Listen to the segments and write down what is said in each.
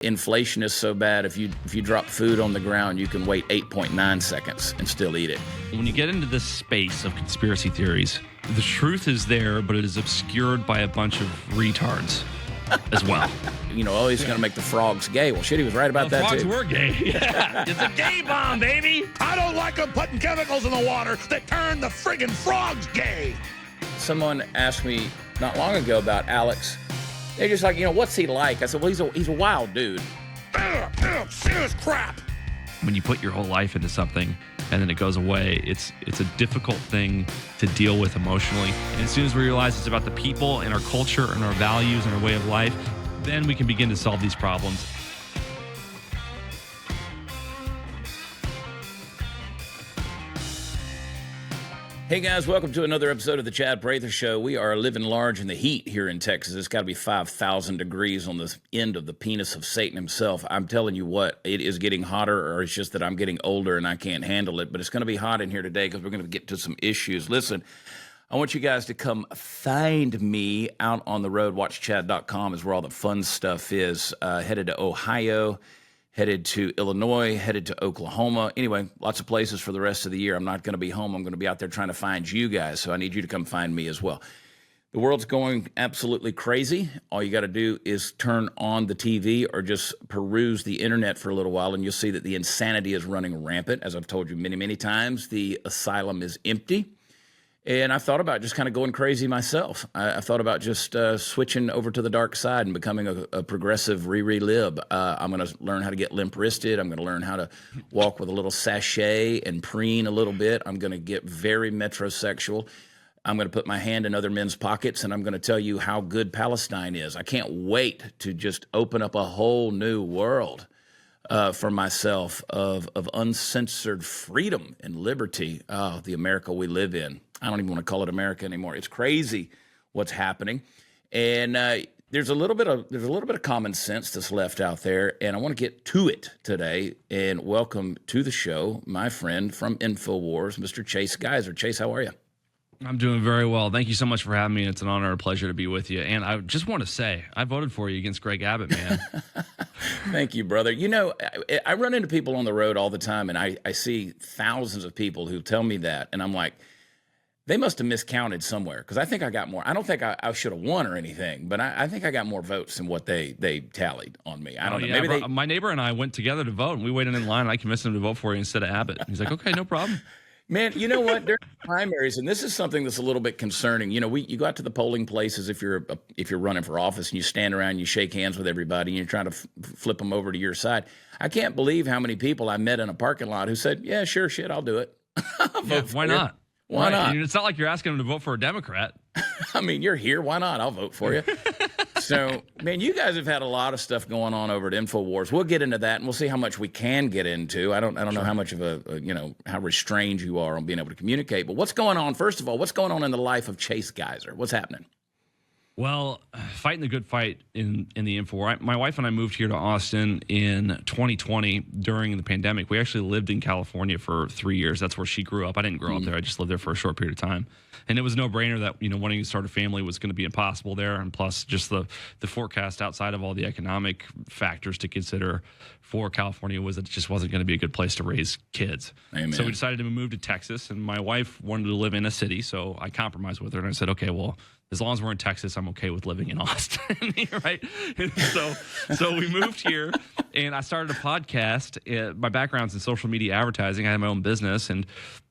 Inflation is so bad, if you drop food on the ground, you can wait 8.9 seconds and still eat it. When you get into this space of conspiracy theories, the truth is there, but it is obscured by a bunch of retards as well. You know, oh, he's going to make the frogs gay. Well, shit, he was right about that, frogs too. Frogs were gay. Yeah, it's a gay bomb, baby. I don't like them putting chemicals in the water that turn the friggin' frogs gay. Someone asked me not long ago about Alex. They're just like, you know, what's he like? I said, well, he's a wild dude. Serious crap. When you put your whole life into something and then it goes away, it's a difficult thing to deal with emotionally. And as soon as we realize it's about the people and our culture and our values and our way of life, then we can begin to solve these problems. Hey guys, welcome to another episode of the CHAD PRATHER Show. We are living large in the heat here in Texas. It's got to be 5,000 degrees on the end of the penis of Satan himself. I'm telling you what, it is getting hotter, or it's just that I'm getting older and I can't handle it. But it's going to be hot in here today because we're going to get to some issues. Listen, I want you guys to come find me out on the road. WatchChad.com is where all the fun stuff is. Headed to Ohio, headed to Illinois, headed to Oklahoma. Anyway, lots of places for the rest of the year. I'm not going to be home. I'm going to be out there trying to find you guys, so I need you to come find me as well. The world's going absolutely crazy. All you got to do is turn on the TV or just peruse the internet for a little while, and you'll see that the insanity is running rampant. As I've told you many, many times, the asylum is empty. And I've thought about just kind of going crazy myself. I've thought about just switching over to the dark side and becoming a progressive lib. I'm going to learn how to get limp-wristed. I'm going to learn how to walk with a little sachet and preen a little bit. I'm going to get very metrosexual. I'm going to put my hand in other men's pockets, and I'm going to tell you how good Palestine is. I can't wait to just open up a whole new world for myself of uncensored freedom and liberty. Oh, the America we live in. I don't even want to call it America anymore. It's crazy what's happening, and there's a little bit of common sense that's left out there, and I want to get to it today. And welcome to the show, my friend from InfoWars, Mr. Chase Geiser. Chase, how are you? I'm doing very well. Thank you so much for having me. It's an honor and a pleasure to be with you. And I just want to say, I voted for you against Greg Abbott, man. Thank you, brother. You know, I run into people on the road all the time, and I see thousands of people who tell me that, and I'm like, they must have miscounted somewhere, because I think I got more. I don't think I should have won or anything, but I think I got more votes than what they tallied on me. I don't know. Yeah, maybe my neighbor and I went together to vote, and we waited in line, and I convinced him to vote for you instead of Abbott. He's like, okay, no problem. Man, you know what? During primaries, and this is something that's a little bit concerning. You know, you go out to the polling places if you're running for office, and you stand around, and you shake hands with everybody, and you're trying to flip them over to your side. I can't believe how many people I met in a parking lot who said, "Yeah, sure, shit, I'll do it." Yeah, why not? Why not? It's not like you're asking them to vote for a Democrat. I mean, you're here. Why not? I'll vote for you. So, man, you guys have had a lot of stuff going on over at InfoWars. We'll get into that, and we'll see how much we can get into. I don't know how much of how restrained you are on being able to communicate. But what's going on? First of all, what's going on in the life of Chase Geiser? What's happening? Well, fighting the good fight in the InfoWars. My wife and I moved here to Austin in 2020 during the pandemic. We actually lived in California for 3 years. That's where she grew up. I didn't grow up there. I just lived there for a short period of time. And it was a no-brainer that, wanting to start a family was going to be impossible there. And plus, just the forecast outside of all the economic factors to consider for California was that it just wasn't going to be a good place to raise kids. Amen. So we decided to move to Texas. And my wife wanted to live in a city, so I compromised with her. And I said, okay, well, as long as we're in Texas, I'm okay with living in Austin, right? And so we moved here, and I started a podcast. My background's in social media advertising. I had my own business, and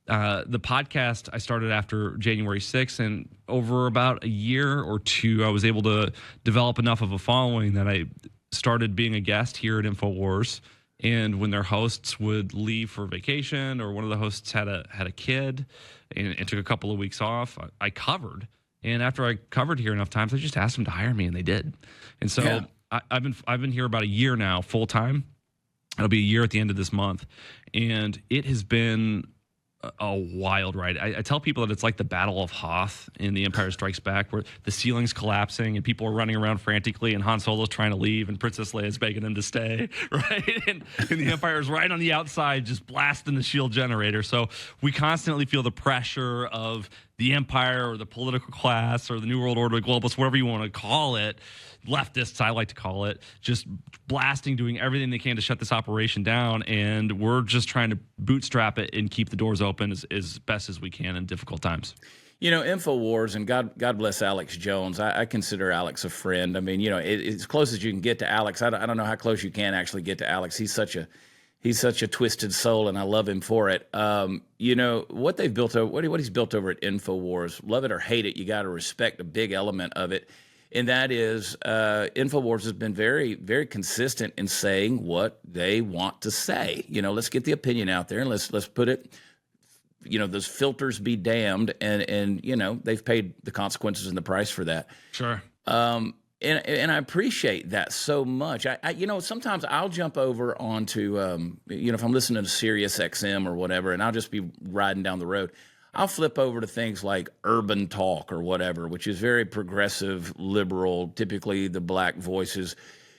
the podcast I started after January 6th, and over about a year or two, I was able to develop enough of a following that I started being a guest here at InfoWars. And when their hosts would leave for vacation, or one of the hosts had a kid and took a couple of weeks off, I covered. And after I covered here enough times, I just asked them to hire me, and they did. And so yeah. I've been here about a year now, full time. It'll be a year at the end of this month, and it has been a wild ride. I tell people that it's like the Battle of Hoth in The Empire Strikes Back, where the ceiling's collapsing and people are running around frantically, and Han Solo's trying to leave, and Princess Leia's begging him to stay, right? And the Empire's right on the outside, just blasting the shield generator. So we constantly feel the pressure of the empire or the political class or the New World Order, the globalists, whatever you want to call it, leftists, I like to call it, just blasting, doing everything they can to shut this operation down. And we're just trying to bootstrap it and keep the doors open as best as we can in difficult times. You know, InfoWars, and God bless Alex Jones. I consider Alex a friend. I mean, you know, as close as you can get to Alex. I don't know how close you can actually get to Alex. He's such a twisted soul, and I love him for it. You know, what they've built over, what he's built over at InfoWars, love it or hate it, you got to respect a big element of it. And that is, InfoWars has been very, very consistent in saying what they want to say. You know, let's get the opinion out there and let's put it, you know, those filters be damned. And you know, they've paid the consequences and the price for that. Sure. And I appreciate that so much. I you know, sometimes I'll jump over onto, you know, if I'm listening to Sirius XM or whatever, and I'll just be riding down the road, I'll flip over to things like Urban Talk or whatever, which is very progressive, liberal, typically the black voices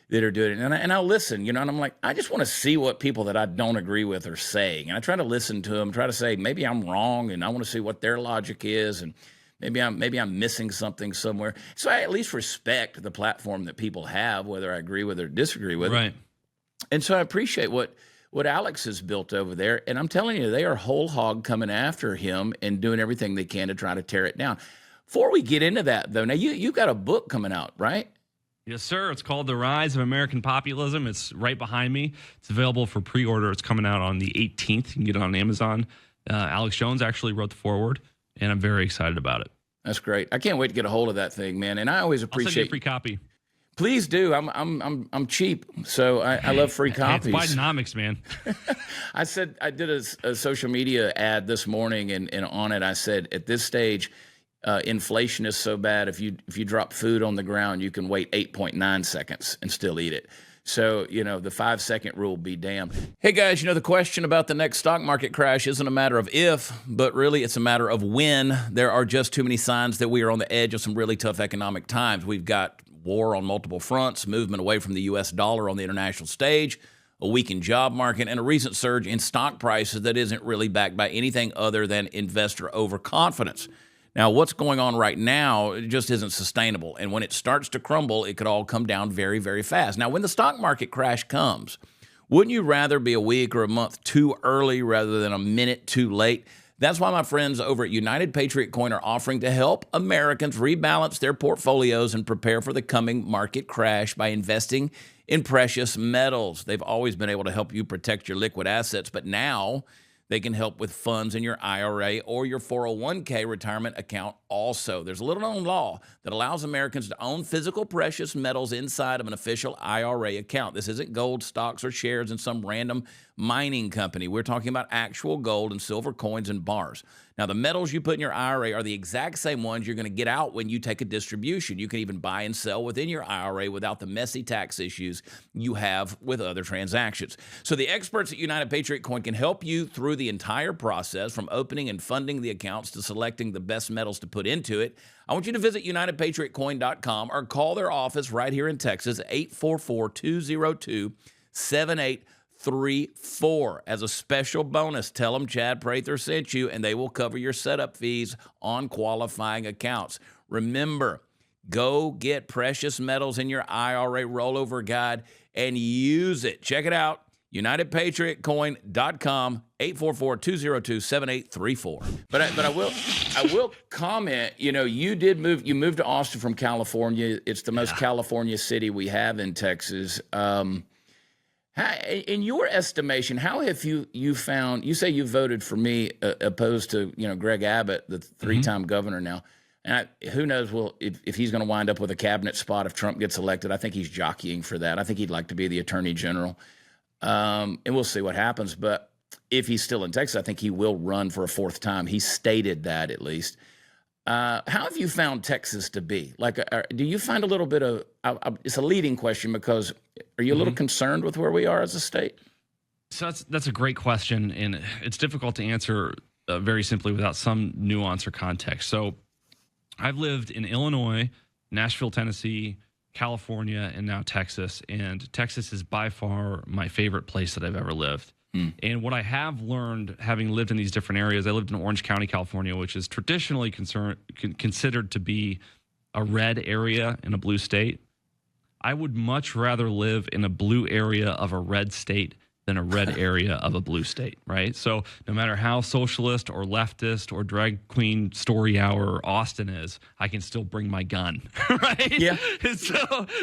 that are doing it. And I'll listen, you know, and I'm like, I just want to see what people that I don't agree with are saying. And I try to listen to them, try to say, maybe I'm wrong, and I want to see what their logic is, and maybe I'm missing something somewhere. So I at least respect the platform that people have, whether I agree with it or disagree with Right. it. And so I appreciate what Alex has built over there. And I'm telling you, they are whole hog coming after him and doing everything they can to try to tear it down. Before we get into that, though, now you got a book coming out, right? Yes, sir. It's called The Rise of American Populism. It's right behind me. It's available for pre-order. It's coming out on the 18th. You can get it on Amazon. Alex Jones actually wrote the foreword, and I'm very excited about it. That's great. I can't wait to get a hold of that thing, man. And I always I'll appreciate. send you a free copy. Please do. I'm cheap, so I love free copies. It's Bidenomics, man. I did a social media ad this morning, and on it I said, at this stage, inflation is so bad. If you drop food on the ground, you can wait 8.9 seconds and still eat it. So, you know, the 5-second rule be damned. Hey, guys, you know, the question about the next stock market crash isn't a matter of if, but really it's a matter of when. There are just too many signs that we are on the edge of some really tough economic times. We've got war on multiple fronts, movement away from the U.S. dollar on the international stage, a weakened job market, and a recent surge in stock prices that isn't really backed by anything other than investor overconfidence. Now, what's going on right now just isn't sustainable. And when it starts to crumble, it could all come down very, very fast. Now, when the stock market crash comes, wouldn't you rather be a week or a month too early rather than a minute too late? That's why my friends over at United Patriot Coin are offering to help Americans rebalance their portfolios and prepare for the coming market crash by investing in precious metals. They've always been able to help you protect your liquid assets, but now they can help with funds in your IRA or your 401k retirement account also. There's a little-known law that allows Americans to own physical precious metals inside of an official IRA account. This isn't gold, stocks, or shares in some random mining company. We're talking about actual gold and silver coins and bars. Now, the metals you put in your IRA are the exact same ones you're going to get out when you take a distribution. You can even buy and sell within your IRA without the messy tax issues you have with other transactions. So the experts at United Patriot Coin can help you through the entire process, from opening and funding the accounts to selecting the best metals to put into it. I want you to visit UnitedPatriotCoin.com or call their office right here in Texas at 844-202-7834. As a special bonus, tell them Chad Prather sent you, and they will cover your setup fees on qualifying accounts. Remember, go get precious metals in your IRA rollover guide and use it. Check it out, UnitedPatriotCoin.com, 844-202-7834. But I will comment, you know, you moved to Austin from California. It's the most California city we have in Texas. In your estimation, how have you found? You say you voted for me opposed to Greg Abbott, the three-time governor now. And who knows? Well, if he's going to wind up with a cabinet spot if Trump gets elected, I think he's jockeying for that. I think he'd like to be the attorney general, and we'll see what happens. But if he's still in Texas, I think he will run for a fourth time. He stated that, at least. How have you found Texas to be? Like, do you find a little bit of? It's a leading question because are you a little concerned with where we are as a state? So that's a great question, and it's difficult to answer very simply without some nuance or context. So I've lived in Illinois, Nashville, Tennessee, California, and now Texas. And Texas is by far my favorite place that I've ever lived. And what I have learned, having lived in these different areas, I lived in Orange County, California, which is traditionally considered to be a red area in a blue state. I would much rather live in a blue area of a red state than a red area of a blue state, right? So no matter how socialist or leftist or drag queen story hour Austin is, I can still bring my gun, right? Yeah.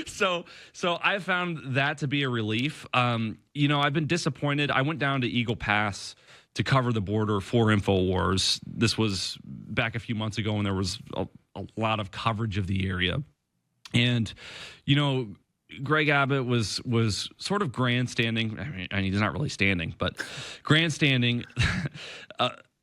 So I found that to be a relief. I've been disappointed. I went down to Eagle Pass to cover the border for InfoWars. This was back a few months ago when there was a lot of coverage of the area. And, Greg Abbott was sort of grandstanding. I mean, he's not really standing, but grandstanding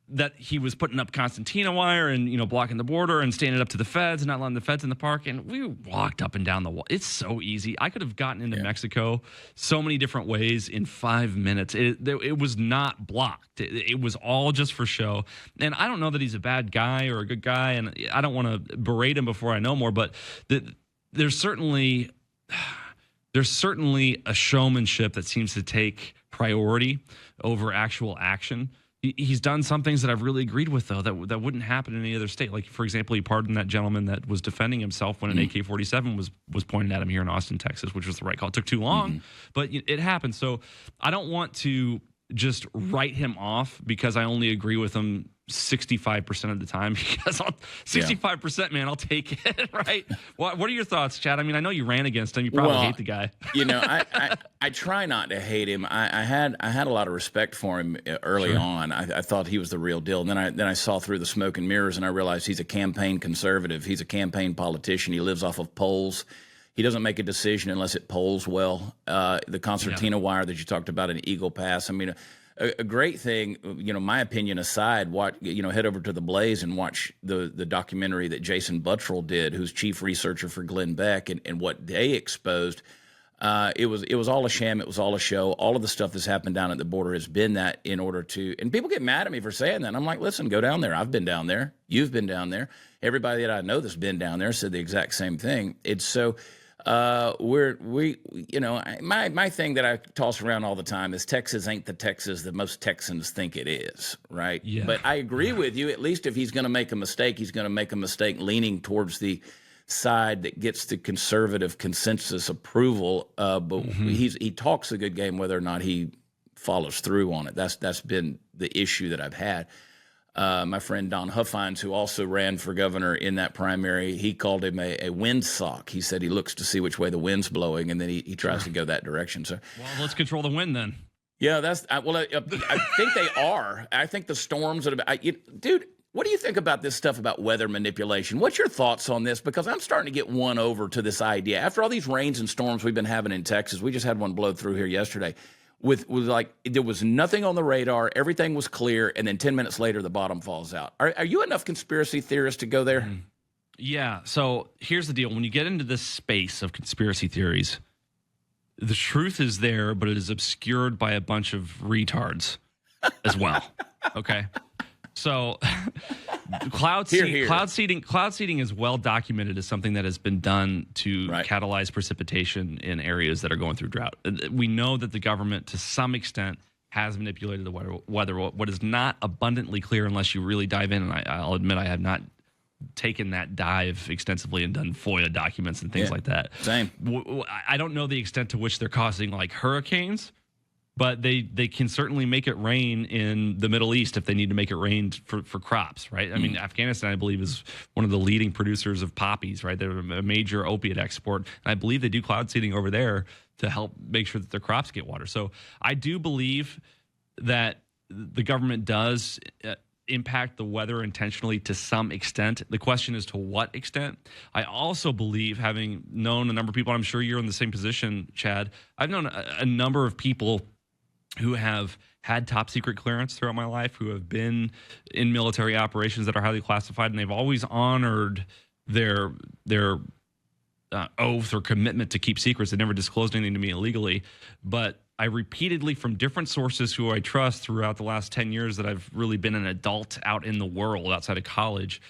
that he was putting up concertina wire and, blocking the border and standing up to the feds and not letting the feds in the park. And we walked up and down the wall. It's so easy. I could have gotten into Mexico so many different ways in 5 minutes. It was not blocked. It was all just for show. And I don't know that he's a bad guy or a good guy, and I don't want to berate him before I know more, but there's certainly a showmanship that seems to take priority over actual action. He's done some things that I've really agreed with, though, that wouldn't happen in any other state. Like, for example, he pardoned that gentleman that was defending himself when an AK-47 was pointed at him here in Austin, Texas, which was the right call. It took too long, but it happened. So I don't want to just write him off because I only agree with him 65% of the time, because 65%, man, I'll take it, right? What are your thoughts, Chad? I mean, I know you ran against him. You probably hate the guy. I try not to hate him. I had a lot of respect for him early on. I thought he was the real deal. And then I saw through the smoke and mirrors, and I realized he's a campaign conservative. He's a campaign politician. He lives off of polls. He doesn't make a decision unless it polls well. The concertina wire that you talked about in Eagle Pass. I mean, a great thing, my opinion aside, head over to the Blaze and watch the documentary that Jason Buttrell did, who's chief researcher for Glenn Beck, and what they exposed. It was all a sham. It was all a show. All of the stuff that's happened down at the border has been that in order to, and people get mad at me for saying that. I'm like, listen, go down there. I've been down there. You've been down there. Everybody that I know that's been down there said the exact same thing. It's so. My thing that I toss around all the time is Texas ain't the Texas that most Texans think it is, right? Yeah. But I agree with you. At least if he's going to make a mistake, he's going to make a mistake leaning towards the side that gets the conservative consensus approval. But he talks a good game, whether or not he follows through on it. That's been the issue that I've had. My friend Don Huffines, who also ran for governor in that primary, he called him a windsock. He said he looks to see which way the wind's blowing, and then he tries to go that direction. So, well, let's control the wind then. Yeah, I think they are. I think the storms dude, what do you think about this stuff about weather manipulation? What's your thoughts on this? Because I'm starting to get won over to this idea. After all these rains and storms we've been having in Texas, we just had one blow through here yesterday. With like, there was nothing on the radar, everything was clear, and then 10 minutes later, the bottom falls out. Are you enough conspiracy theorist to go there? Yeah, so here's the deal. When you get into this space of conspiracy theories, the truth is there, but it is obscured by a bunch of retards as well, okay? So cloud seeding is well documented as something that has been done to catalyze precipitation in areas that are going through drought. We know that the government, to some extent, has manipulated the weather. What is not abundantly clear unless you really dive in, and I'll admit I have not taken that dive extensively and done FOIA documents and things like that. Same. I don't know the extent to which they're causing like hurricanes, but they can certainly make it rain in the Middle East if they need to make it rain for crops, right? I mean, Afghanistan, I believe, is one of the leading producers of poppies, right? They're a major opiate export. And I believe they do cloud seeding over there to help make sure that their crops get water. So I do believe that the government does impact the weather intentionally to some extent. The question is to what extent. I also believe, having known a number of people, I'm sure you're in the same position, Chad, I've known a number of people who have had top secret clearance throughout my life, who have been in military operations that are highly classified, and they've always honored their oath or commitment to keep secrets. They never disclosed anything to me illegally. But I repeatedly, from different sources who I trust throughout the last 10 years that I've really been an adult out in the world outside of college,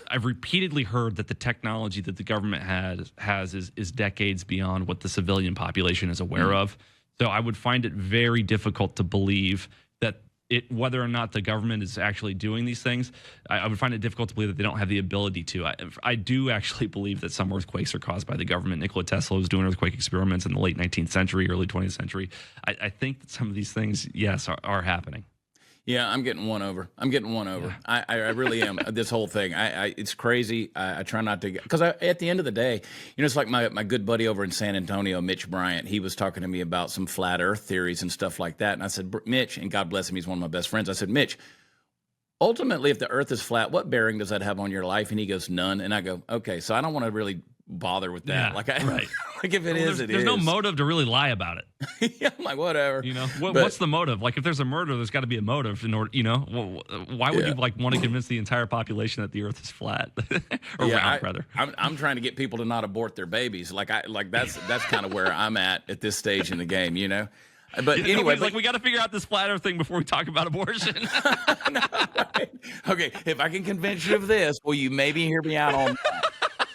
I've repeatedly heard that the technology that the government has is decades beyond what the civilian population is aware of. So I would find it very difficult to believe that whether or not the government is actually doing these things, I would find it difficult to believe that they don't have the ability to. I do actually believe that some earthquakes are caused by the government. Nikola Tesla was doing earthquake experiments in the late 19th century, early 20th century. I think that some of these things, yes, are happening. Yeah, I'm getting one over. Yeah. I really am. This whole thing, it's crazy. I try not to, because at the end of the day, it's like my good buddy over in San Antonio, Mitch Bryant. He was talking to me about some flat Earth theories and stuff like that, and I said, Mitch, and God bless him, he's one of my best friends. I said, Mitch, ultimately, if the Earth is flat, what bearing does that have on your life? And he goes, none. And I go, okay, so I don't want to really bother with that. Yeah, right. Like if it is, there's no motive to really lie about it. Yeah, I'm like, whatever. What's the motive? Like, if there's a murder, there's got to be a motive in order. Why would you want to convince the entire population that the Earth is flat or round, rather? I'm trying to get people to not abort their babies. That's kind of where I'm at this stage in the game. But anyway, we got to figure out this flat Earth thing before we talk about abortion. No, right? Okay, if I can convince you of this, will you maybe hear me out on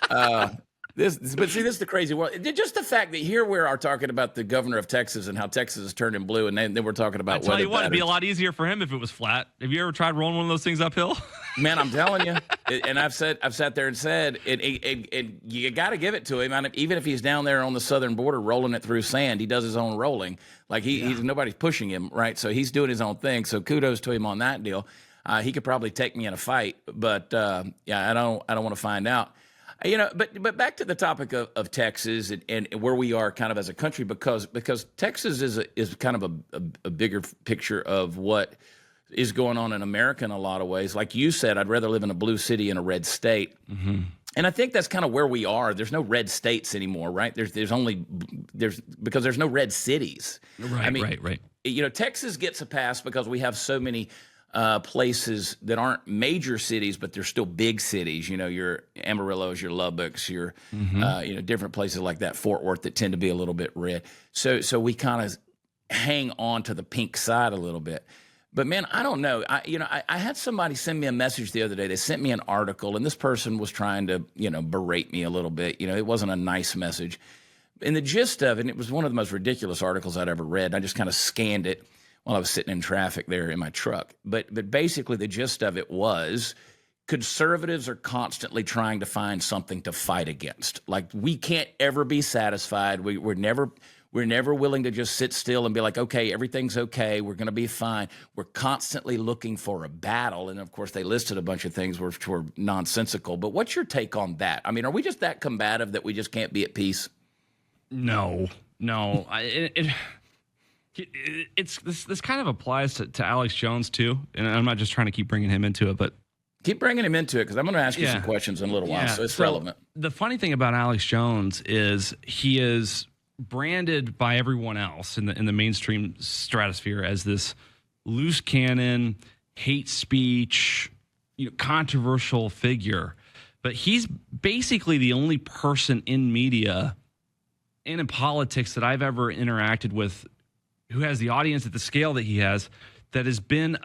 that? This is the crazy world. Just the fact that here we are talking about the governor of Texas and how Texas is turning blue, and then we're talking about I tell you what, it'd be a lot easier for him if it was flat. Have you ever tried rolling one of those things uphill? Man, I'm telling you, and I've sat there and said, and you got to give it to him. Even if he's down there on the southern border rolling it through sand, he does his own rolling. Like he's nobody's pushing him, right? So he's doing his own thing. So kudos to him on that deal. He could probably take me in a fight, but I don't want to find out. But back to the topic of Texas and where we are kind of as a country, because Texas is kind of a bigger picture of what is going on in America in a lot of ways. Like you said, I'd rather live in a blue city in a red state. Mm-hmm. And I think that's kind of where we are. There's no red states anymore, right? There's because there's no red cities. Right. Texas gets a pass because we have so many places that aren't major cities, but they're still big cities. Your Amarillos, your Lubbocks, your different places like that, Fort Worth, that tend to be a little bit red. So we kind of hang on to the pink side a little bit. But man, I don't know. I had somebody send me a message the other day. They sent me an article, and this person was trying to berate me a little bit. It wasn't a nice message. And the gist of it, and it was one of the most ridiculous articles I'd ever read. I just kind of scanned it while I was sitting in traffic there in my truck. But basically the gist of it was conservatives are constantly trying to find something to fight against. Like, we can't ever be satisfied. We're never willing to just sit still and be like, okay, everything's okay. We're going to be fine. We're constantly looking for a battle. And of course they listed a bunch of things which were nonsensical. But what's your take on that? I mean, are we just that combative that we just can't be at peace? No. This kind of applies to Alex Jones too, and I'm not just trying to keep bringing him into it, but keep bringing him into it, because I'm going to ask you some questions in a little while, so it's relevant. The funny thing about Alex Jones is he is branded by everyone else in the mainstream stratosphere as this loose cannon, hate speech, controversial figure, but he's basically the only person in media and in politics that I've ever interacted with who has the audience at the scale that he has, that has been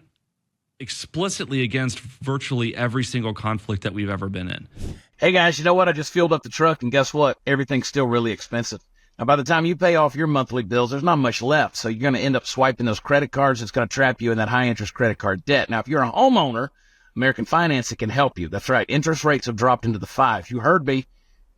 explicitly against virtually every single conflict that we've ever been in. Hey guys, you know what? I just filled up the truck, and guess what? Everything's still really expensive. Now, by the time you pay off your monthly bills, there's not much left. So you're going to end up swiping those credit cards. It's going to trap you in that high interest credit card debt. Now, if you're a homeowner, American Financing can help you. That's right. Interest rates have dropped into the 5s. You heard me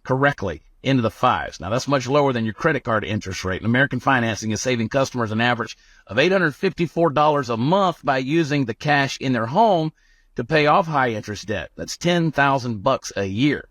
correctly. Into the 5s. Now, that's much lower than your credit card interest rate. And American Financing is saving customers an average of $854 a month by using the cash in their home to pay off high interest debt. That's $10,000 a year.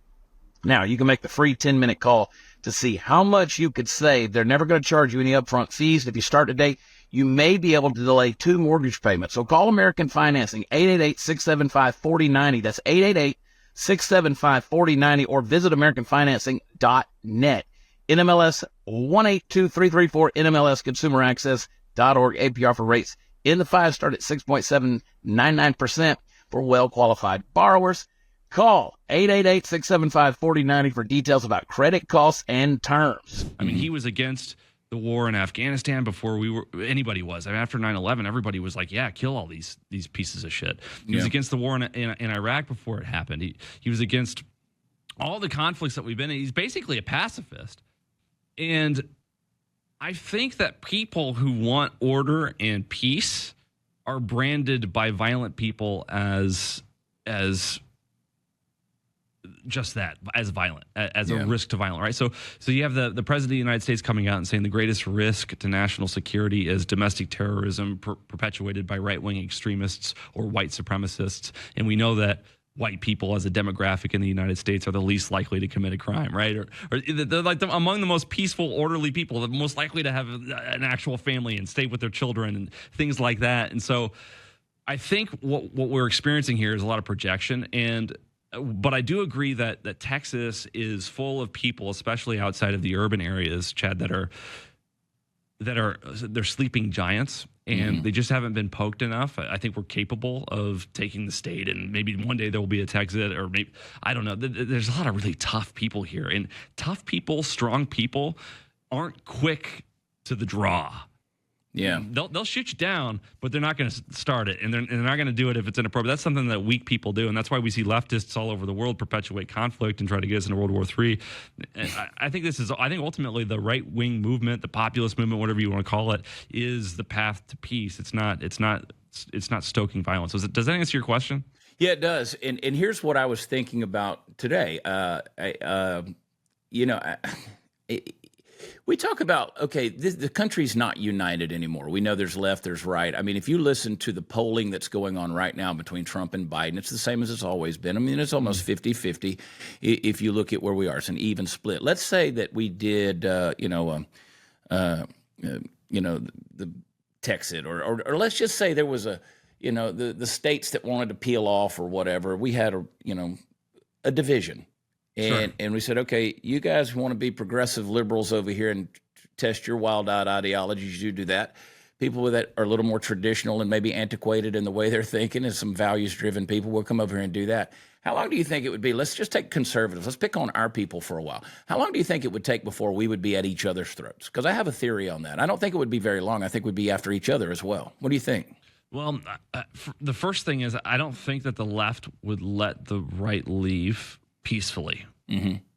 Now, you can make the free 10-minute call to see how much you could save. They're never going to charge you any upfront fees. If you start today, you may be able to delay 2 mortgage payments. So call American Financing, 888-675-4090. That's 888-675-4090, or visit AmericanFinancing.net. NMLS 182334, NMLSConsumerAccess.org. APR for rates in the 5 start at 6.799% for well-qualified borrowers. Call 888-675-4090 for details about credit costs and terms. I mean, he was against the war in Afghanistan before anybody was. I mean, after 9/11, everybody was like, yeah, kill all these pieces of shit. He was against the war in Iraq before it happened. He was against all the conflicts that we've been in. He's basically a pacifist. And I think that people who want order and peace are branded by violent people as just that, as violent, as a risk to violence, right? So you have the president of the United States coming out and saying the greatest risk to national security is domestic terrorism perpetuated by right-wing extremists or white supremacists. And we know that white people as a demographic in the United States are the least likely to commit a crime, right? Or they're like among the most peaceful, orderly people, the most likely to have an actual family and stay with their children and things like that. And so I think what we're experiencing here is a lot of projection. But I do agree that Texas is full of people, especially outside of the urban areas, Chad, that are they're sleeping giants, and they just haven't been poked enough. I think we're capable of taking the state, and maybe one day there will be a Texas, or maybe, I don't know. There's a lot of really tough people here, and tough people, strong people aren't quick to the draw. Yeah, they'll shoot you down, but they're not going to start it, and they're not going to do it if it's inappropriate. That's something that weak people do, and that's why we see leftists all over the world perpetuate conflict and try to get us into World War III. And I think ultimately the right wing movement, the populist movement, whatever you want to call it, is the path to peace. It's not stoking violence. Does that answer your question? Yeah, it does. And here's what I was thinking about today. We talk about, okay, the country's not united anymore. We know there's left, there's right. I mean, if you listen to the polling that's going on right now between Trump and Biden, it's the same as it's always been. I mean, it's almost 50-50 if you look at where we are. It's an even split. Let's say that we did, the Texas, or let's just say there was the states that wanted to peel off or whatever. We had a division. And we said, okay, you guys want to be progressive liberals over here and test your wild-eyed ideologies, you do that. People that are a little more traditional and maybe antiquated in the way they're thinking and some values-driven people will come over here and do that. How long do you think it would be? Let's just take conservatives. Let's pick on our people for a while. How long do you think it would take before we would be at each other's throats? Because I have a theory on that. I don't think it would be very long. I think we'd be after each other as well. What do you think? Well, the first thing is I don't think that the left would let the right leave peacefully.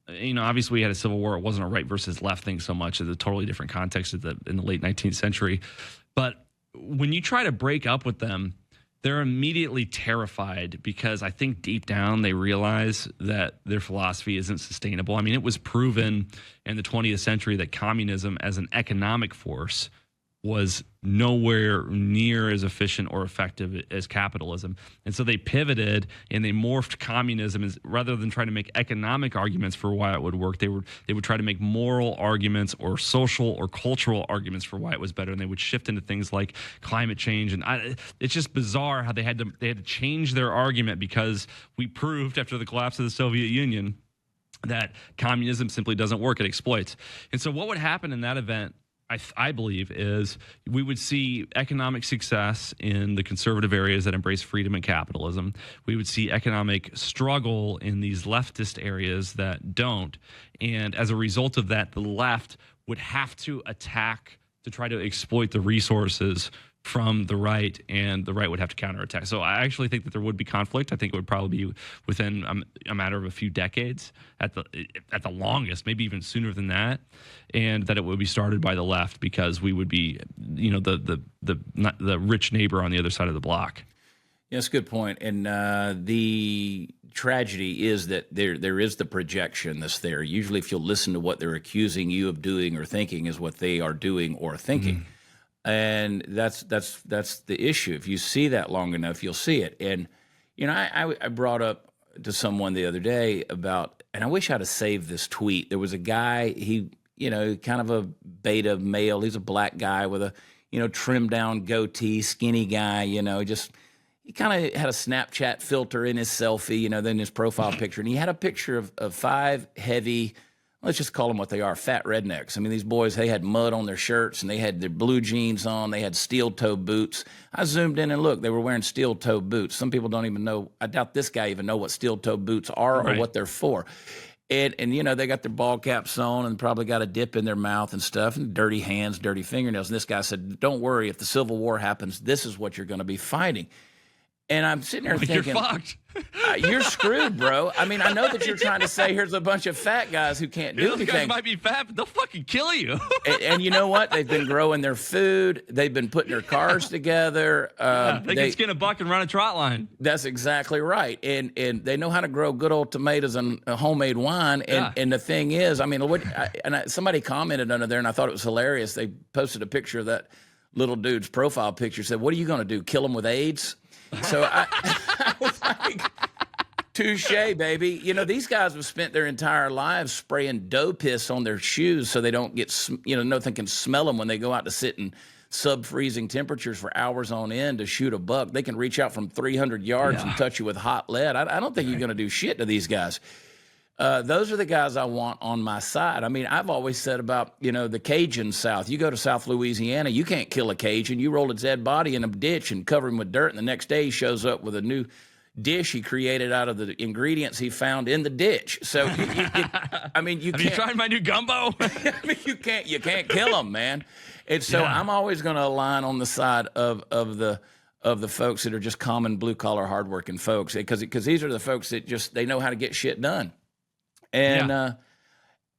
Obviously we had a civil war. It wasn't a right versus left thing so much. It's a totally different context in the late 19th century. But when you try to break up with them, they're immediately terrified because I think deep down they realize that their philosophy isn't sustainable. I mean, it was proven in the 20th century that communism as an economic force was nowhere near as efficient or effective as capitalism. And so they pivoted and they morphed communism rather than trying to make economic arguments for why it would work. They would try to make moral arguments or social or cultural arguments for why it was better. And they would shift into things like climate change. And it's just bizarre how they had to change their argument because we proved after the collapse of the Soviet Union that communism simply doesn't work. It exploits. And so what would happen in that event, I believe, is we would see economic success in the conservative areas that embrace freedom and capitalism. We would see economic struggle in these leftist areas that don't. And as a result of that, the left would have to attack to try to exploit the resources from the right, and the right would have to counterattack. So I actually think that there would be conflict. I think it would probably be within a matter of a few decades at the longest, maybe even sooner than that, and that it would be started by the left because we would be, the rich neighbor on the other side of the block. Yeah, that's a good point. And the tragedy is that there is the projection that's there. Usually if you'll listen to what they're accusing you of doing or thinking is what they are doing or thinking. And that's the issue. If you see that long enough, you'll see it. And, I brought up to someone the other day about, and I wish I'd have saved this tweet. There was a guy, he, kind of a beta male. He's a black guy with a, trimmed down goatee, skinny guy, he kind of had a Snapchat filter in his selfie, then his profile picture. And he had a picture of five heavy, let's just call them what they are, fat rednecks. I mean, these boys, they had mud on their shirts and they had their blue jeans on. They had steel-toe boots. I zoomed in and looked. They were wearing steel-toe boots. Some people don't even know. I doubt this guy even know what steel-toe boots are or what they're for. And they got their ball caps on and probably got a dip in their mouth and stuff and dirty hands, dirty fingernails. And this guy said, don't worry, if the Civil War happens, this is what you're going to be fighting. And I'm sitting there thinking, you're fucked. You're screwed, bro. I mean, I know that you're trying to say here's a bunch of fat guys who can't do Those anything. guys might be fat, but they'll fucking kill you. And you know what? They've been growing their food. They've been putting their cars together. They can skin a buck and run a trot line. That's exactly right. And they know how to grow good old tomatoes and homemade wine. And the thing is, I mean, somebody commented under there, and I thought it was hilarious. They posted a picture of that little dude's profile picture. Said, "What are you going to do? Kill him with AIDS?" So I was like, touche, baby. You know, these guys have spent their entire lives spraying dough piss on their shoes so they don't get, nothing can smell them when they go out to sit in sub-freezing temperatures for hours on end to shoot a buck. They can reach out from 300 yards and touch you with hot lead. I don't think you're going to do shit to these guys. Those are the guys I want on my side. I mean, I've always said about, the Cajun South. You go to South Louisiana, you can't kill a Cajun. You roll a dead body in a ditch and cover him with dirt, and the next day he shows up with a new dish he created out of the ingredients he found in the ditch. So, you Have you tried my new gumbo? I mean, you can't kill them, man. And so I'm always going to align on the side of the folks that are just common blue collar, hardworking folks, because these are the folks that they know how to get shit done. And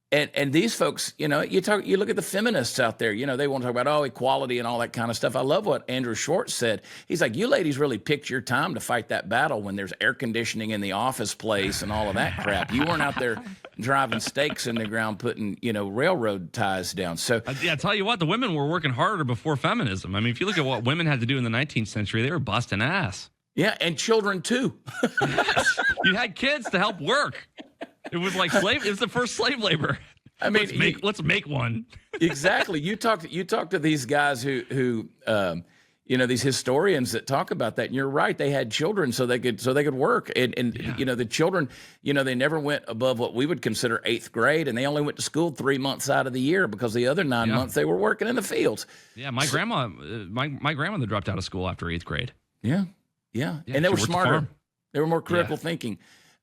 and these folks, you look at the feminists out there, they want to talk about equality and all that kind of stuff. I love what Andrew Schwartz said. He's like, you ladies really picked your time to fight that battle when there's air conditioning in the office place and all of that crap. You weren't out there driving stakes in the ground, putting, railroad ties down. So I tell you what, the women were working harder before feminism. I mean, if you look at what women had to do in the 19th century, they were busting ass. Yeah, and children too. Yes. You had kids to help work. It was like slave. It was the first slave labor. I mean, let's make one. Exactly. You talk to these guys who these historians that talk about that, and you're right. They had children so they could work, and the children, they never went above what we would consider 8th grade, and they only went to school 3 months out of the year because the other 9 months they were working in the fields. Yeah, my grandmother dropped out of school after 8th grade. Yeah, and they were smarter. They were more critical thinking.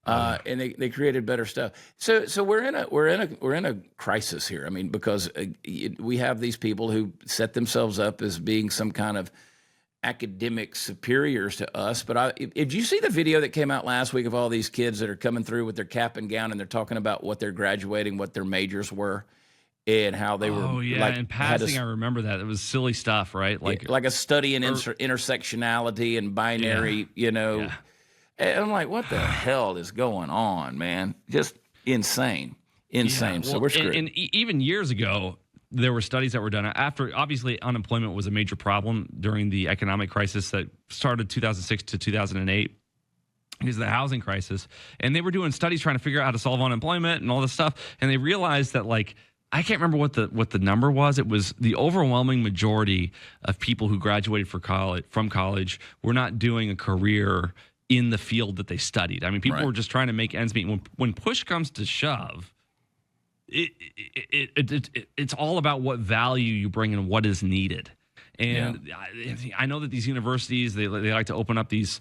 And they created better stuff. So we're in a crisis here. I mean, because we have these people who set themselves up as being some kind of academic superiors to us. But did you see the video that came out last week of all these kids that are coming through with their cap and gown and they're talking about what they're graduating, what their majors were, and how they were? Oh yeah, in passing, I remember that. It was silly stuff, right? Like a study in intersectionality and binary, Yeah. And I'm like, what the hell is going on, man? Just insane. Yeah, so we're screwed. And even years ago, there were studies that were done after, obviously, unemployment was a major problem during the economic crisis that started 2006 to 2008. Because of the housing crisis. And they were doing studies trying to figure out how to solve unemployment and all this stuff. And they realized that, I can't remember what the number was. It was the overwhelming majority of people who graduated from college were not doing a career in the field that they studied. I mean, people were just trying to make ends meet. When push comes to shove, it's all about what value you bring and what is needed. And I know that these universities, they like to open up these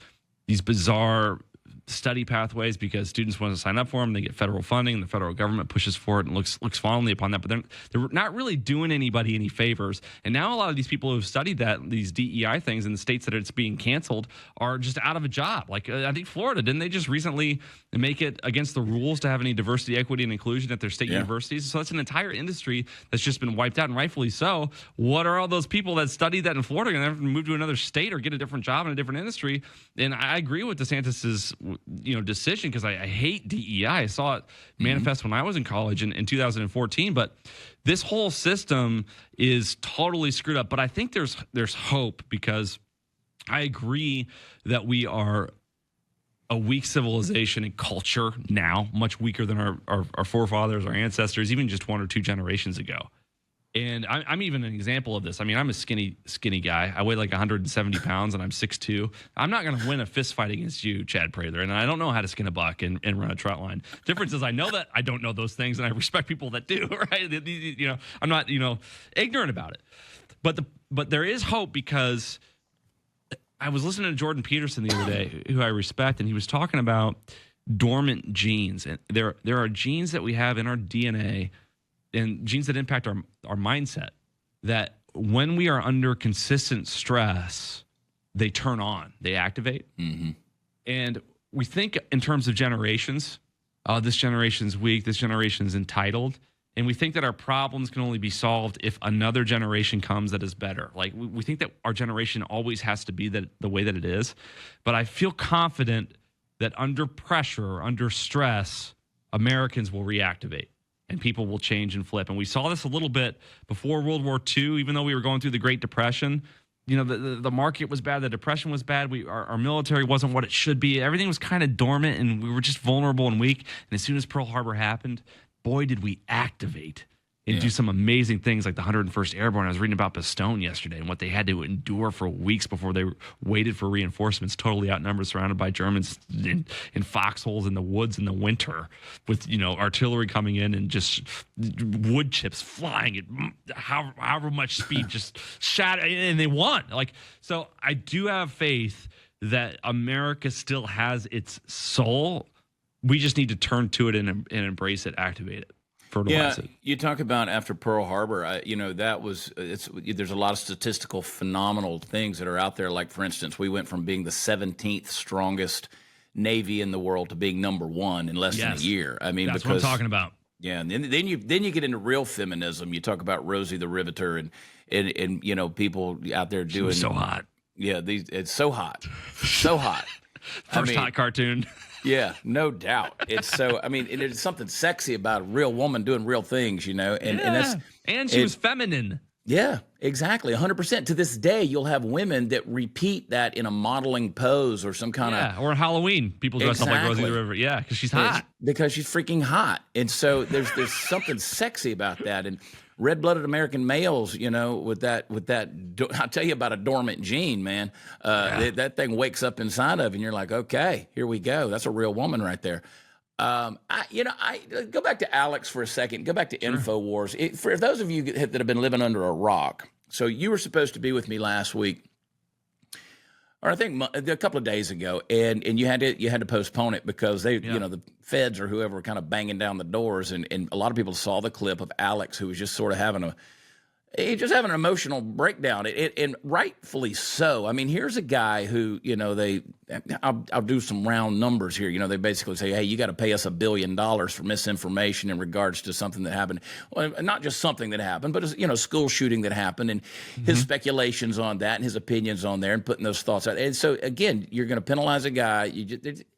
bizarre study pathways because students want to sign up for them. They get federal funding. The federal government pushes for it and looks fondly upon that. But they're not really doing anybody any favors. And now a lot of these people who've studied these DEI things in the states that it's being canceled are just out of a job. Like I think Florida, didn't they just recently make it against the rules to have any diversity, equity, and inclusion at their state universities? So that's an entire industry that's just been wiped out, and rightfully so. What are all those people that studied that in Florida going to have to move to another state or get a different job in a different industry? And I agree with DeSantis's decision because I hate DEI. I saw it manifest when I was in college in 2014. But this whole system is totally screwed up. But I think there's hope because I agree that we are a weak civilization and culture now, much weaker than our forefathers, our ancestors, even just 1 or 2 generations ago. And I'm even an example of this. I mean, I'm a skinny guy. I weigh like 170 pounds, and I'm 6'2". I'm not going to win a fist fight against you, Chad Prather, and I don't know how to skin a buck and run a trot line. Difference is I know that I don't know those things, and I respect people that do, right? I'm not, ignorant about it. But there is hope because I was listening to Jordan Peterson the other day, who I respect, and he was talking about dormant genes. And there are genes that we have in our DNA and genes that impact our mindset, that when we are under consistent stress, they turn on, they activate. And we think in terms of generations. This generation's weak, this generation's entitled. And we think that our problems can only be solved if another generation comes that is better. Like we think that our generation always has to be the way that it is. But I feel confident that under pressure, under stress, Americans will reactivate and people will change and flip. And we saw this a little bit before World War II, even though we were going through the Great Depression. You know, the market was bad. The depression was bad. Our military wasn't what it should be. Everything was kind of dormant, and we were just vulnerable and weak. And as soon as Pearl Harbor happened, boy, did we activate and do some amazing things like the 101st Airborne. I was reading about Bastogne yesterday and what they had to endure for weeks before they waited for reinforcements, totally outnumbered, surrounded by Germans in foxholes in the woods in the winter with, artillery coming in and just wood chips flying at however much speed, just shatter, and they won. So I do have faith that America still has its soul. We just need to turn to it and embrace it, activate it. Yeah, you talk about after Pearl Harbor, there's a lot of statistical phenomenal things that are out there. Like, for instance, we went from being the 17th strongest Navy in the world to being number 1 in less than a year. I mean, that's what I'm talking about. Yeah, and then you get into real feminism. You talk about Rosie the Riveter and people out there doing. She was so hot. Yeah, it's so hot, so hot. First hot cartoon. Yeah, no doubt. It's so. I mean, there's something sexy about a real woman doing real things, and she was feminine. Yeah, exactly, 100%. To this day, you'll have women that repeat that in a modeling pose or some kind of. Or on Halloween, people dress up like Rosie the River. Yeah, because she's hot. Because she's freaking hot, and so there's something sexy about that. And red-blooded American males, with that, I'll tell you about a dormant gene, man. That thing wakes up inside of you, and you're like, okay, here we go. That's a real woman right there. I go back to Alex for a second. Go back to InfoWars. For those of you that have been living under a rock, so you were supposed to be with me last week, or I think a couple of days ago, and you had to postpone it because the feds or whoever were kind of banging down the doors, and a lot of people saw the clip of Alex, who was just sort of having an emotional breakdown, and rightfully so. I mean, here's a guy who, I'll do some round numbers here. They basically say, hey, you got to pay us $1 billion for misinformation in regards to something that happened. Well, not just something that happened, but a school shooting that happened, and his speculations on that and his opinions on there and putting those thoughts out. And so, again, you're going to penalize a guy.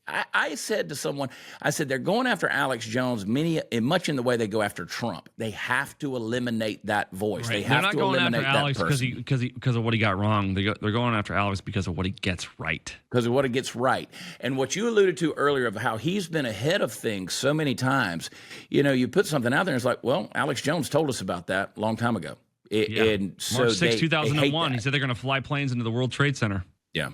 I said to someone, they're going after Alex Jones much in the way they go after Trump. They have to eliminate that voice. Right. They're not going after Alex because of what he got wrong. They're going after Alex because of what he gets right. Because of what he gets right. And what you alluded to earlier of how he's been ahead of things so many times, you put something out there and it's like, well, Alex Jones told us about that a long time ago. And so March 6, 2001, he said they're going to fly planes into the World Trade Center. Yeah.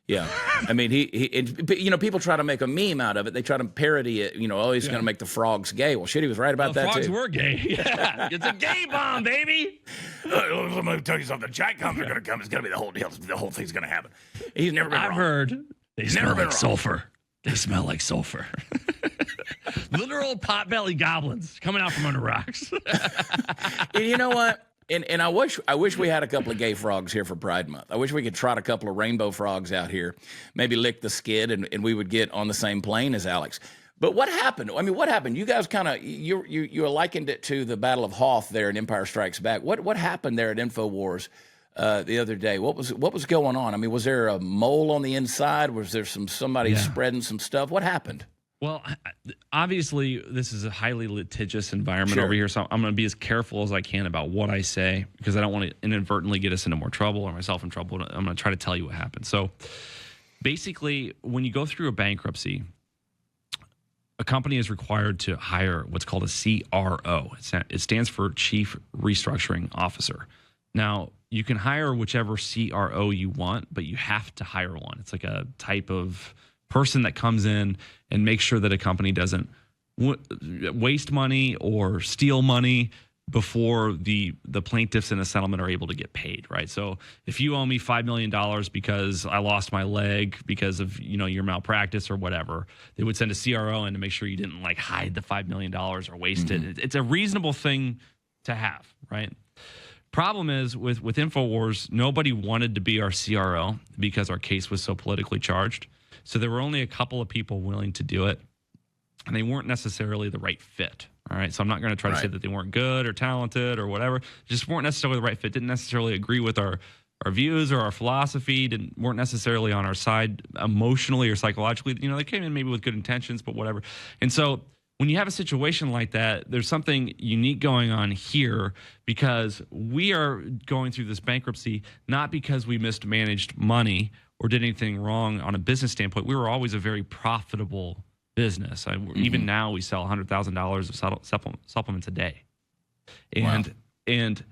Yeah, I mean, people try to make a meme out of it. They try to parody it. He's going to make the frogs gay. Well, shit, he was right about that frogs too. Frogs were gay. Yeah, it's a gay bomb, baby. Let me tell you something. Giant bombs are going to come. It's going to be the whole deal. The whole thing's going to happen. He's never been wrong. I've heard they smell like sulfur. They smell like sulfur. Literal potbelly goblins coming out from under rocks. And you know what? And I wish we had a couple of gay frogs here for Pride Month. I wish we could trot a couple of rainbow frogs out here, maybe lick the skid, and we would get on the same plane as Alex. But what happened? I mean, what happened? You guys kind of you likened it to the Battle of Hoth there in Empire Strikes Back. What happened there at InfoWars the other day? What was going on? I mean, was there a mole on the inside? Was there somebody spreading some stuff? What happened? Well, obviously, this is a highly litigious environment over here, so I'm going to be as careful as I can about what I say because I don't want to inadvertently get us into more trouble or myself in trouble. I'm going to try to tell you what happened. So basically, when you go through a bankruptcy, a company is required to hire what's called a CRO. It stands for Chief Restructuring Officer. Now, you can hire whichever CRO you want, but you have to hire one. It's like a type of person that comes in and makes sure that a company doesn't waste money or steal money before the plaintiffs in a settlement are able to get paid, right? So if you owe me $5 million because I lost my leg because of your malpractice or whatever, they would send a CRO in to make sure you didn't hide the $5 million or waste it. It's a reasonable thing to have, right? Problem is with InfoWars, nobody wanted to be our CRO because our case was so politically charged. So there were only a couple of people willing to do it, and they weren't necessarily the right fit. All right, so I'm not going to try to say that they weren't good or talented or whatever. Just weren't necessarily the right fit. Didn't necessarily agree with our views or our philosophy. Weren't necessarily on our side emotionally or psychologically. You know, they came in maybe with good intentions, but whatever. And so when you have a situation like that, there's something unique going on here because we are going through this bankruptcy not because we mismanaged money or did anything wrong on a business standpoint. We were always a very profitable business. Even now, we sell $100,000 of supplements a day, and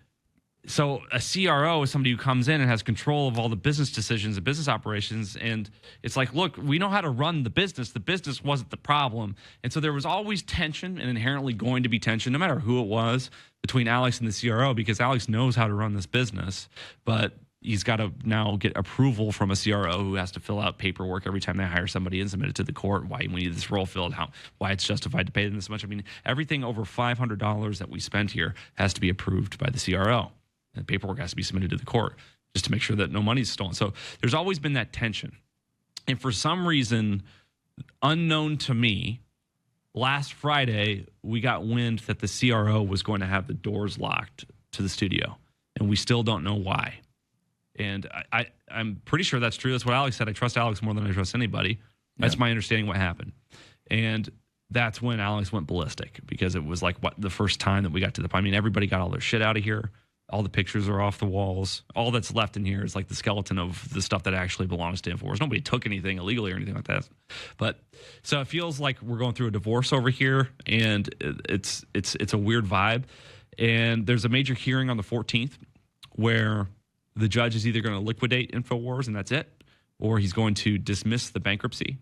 so a CRO is somebody who comes in and has control of all the business decisions and business operations. And it's like, look, we know how to run the business. The business wasn't the problem, and so there was always tension and inherently going to be tension, no matter who it was, between Alex and the CRO because Alex knows how to run this business, but he's got to now get approval from a CRO who has to fill out paperwork every time they hire somebody and submit it to the court. Why we need this role filled, why it's justified to pay them this much. I mean, everything over $500 that we spent here has to be approved by the CRO. And paperwork has to be submitted to the court just to make sure that no money's stolen. So there's always been that tension. And for some reason, unknown to me, last Friday, we got wind that the CRO was going to have the doors locked to the studio. And we still don't know why. And I'm pretty sure that's true. That's what Alex said. I trust Alex more than I trust anybody. That's my understanding what happened. And that's when Alex went ballistic because it was like the first time that we got to the point. I mean, everybody got all their shit out of here. All the pictures are off the walls. All that's left in here is like the skeleton of the stuff that actually belongs to InfoWars. Nobody took anything illegally or anything like that. But so it feels like we're going through a divorce over here, and it's a weird vibe. And there's a major hearing on the 14th where the judge is either going to liquidate InfoWars and that's it, or he's going to dismiss the bankruptcy.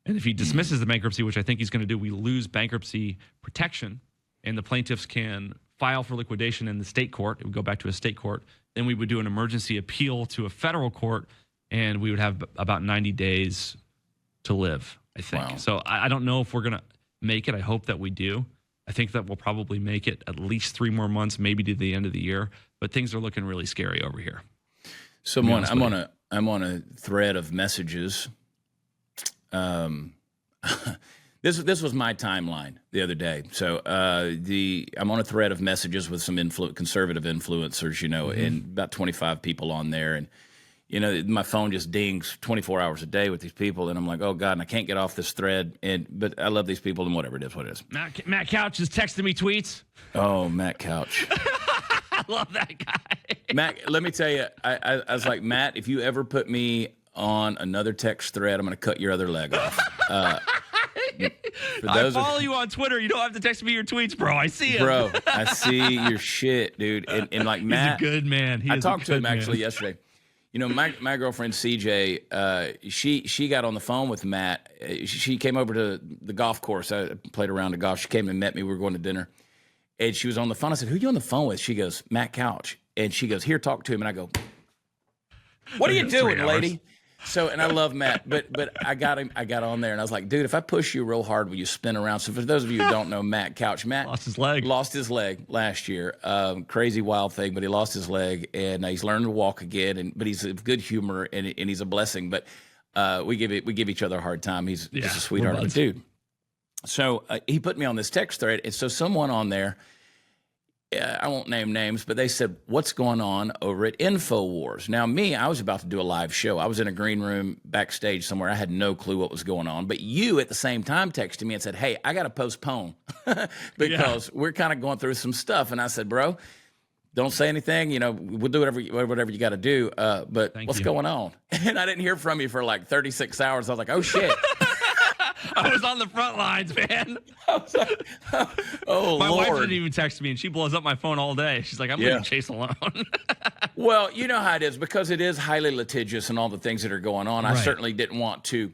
And if he dismisses the bankruptcy, which I think he's going to do, we lose bankruptcy protection, and the plaintiffs can file for liquidation in the state court. It would go back to a state court. Then we would do an emergency appeal to a federal court, and we would have about 90 days to live, I think. Wow. So I don't know if we're going to make it. I hope that we do. I think that we'll probably make it at least 3 more months, maybe to the end of the year. But things are looking really scary over here. Someone, I'm on a thread of messages. This was my timeline the other day. So I'm on a thread of messages with some conservative influencers, you know, and about 25 people on there, and you know, my phone just dings 24 hours a day with these people, and I'm like, oh God, and I can't get off this thread. But I love these people, and whatever it is, what it is. Matt Couch is texting me tweets. Oh, Matt Couch. I love that guy. Matt, let me tell you, I was like, Matt, if you ever put me on another text thread, I'm going to cut your other leg off. I follow you on Twitter. You don't have to text me your tweets, bro. I see him. Bro, I see your shit, dude. And like Matt, he's a good man. I talked to him actually yesterday. You know, my girlfriend CJ, she got on the phone with Matt. She came over to the golf course. I played around the golf. She came and met me. We were going to dinner. And she was on the phone. I said, who are you on the phone with? She goes, Matt Couch. And she goes, here, talk to him. And I go, what are you doing, lady? So, and I love Matt, but I got on there, and I was like, dude, if I push you real hard, will you spin around? So for those of you who don't know Matt Couch, Matt lost his leg last year. Crazy wild thing, but he lost his leg, and he's learned to walk again. But he's a good humor, and he's a blessing. But we give each other a hard time. He's just a sweetheart of a dude. So he put me on this text thread, and so someone on there, I won't name names, but they said, what's going on over at InfoWars? Now, I was about to do a live show. I was in a green room backstage somewhere. I had no clue what was going on. But you, at the same time, texted me and said, hey, I got to postpone because we're kind of going through some stuff. And I said, bro, don't say anything. You know, we'll do whatever you got to do. But what's going on? And I didn't hear from you for like 36 hours. I was like, oh, shit. I was on the front lines, man. I was like, oh, my Lord. wife didn't even text me, and she blows up my phone all day. She's like, I'm leaving Chase alone. Well, you know how it is, because it is highly litigious and all the things that are going on. Right. I certainly didn't want to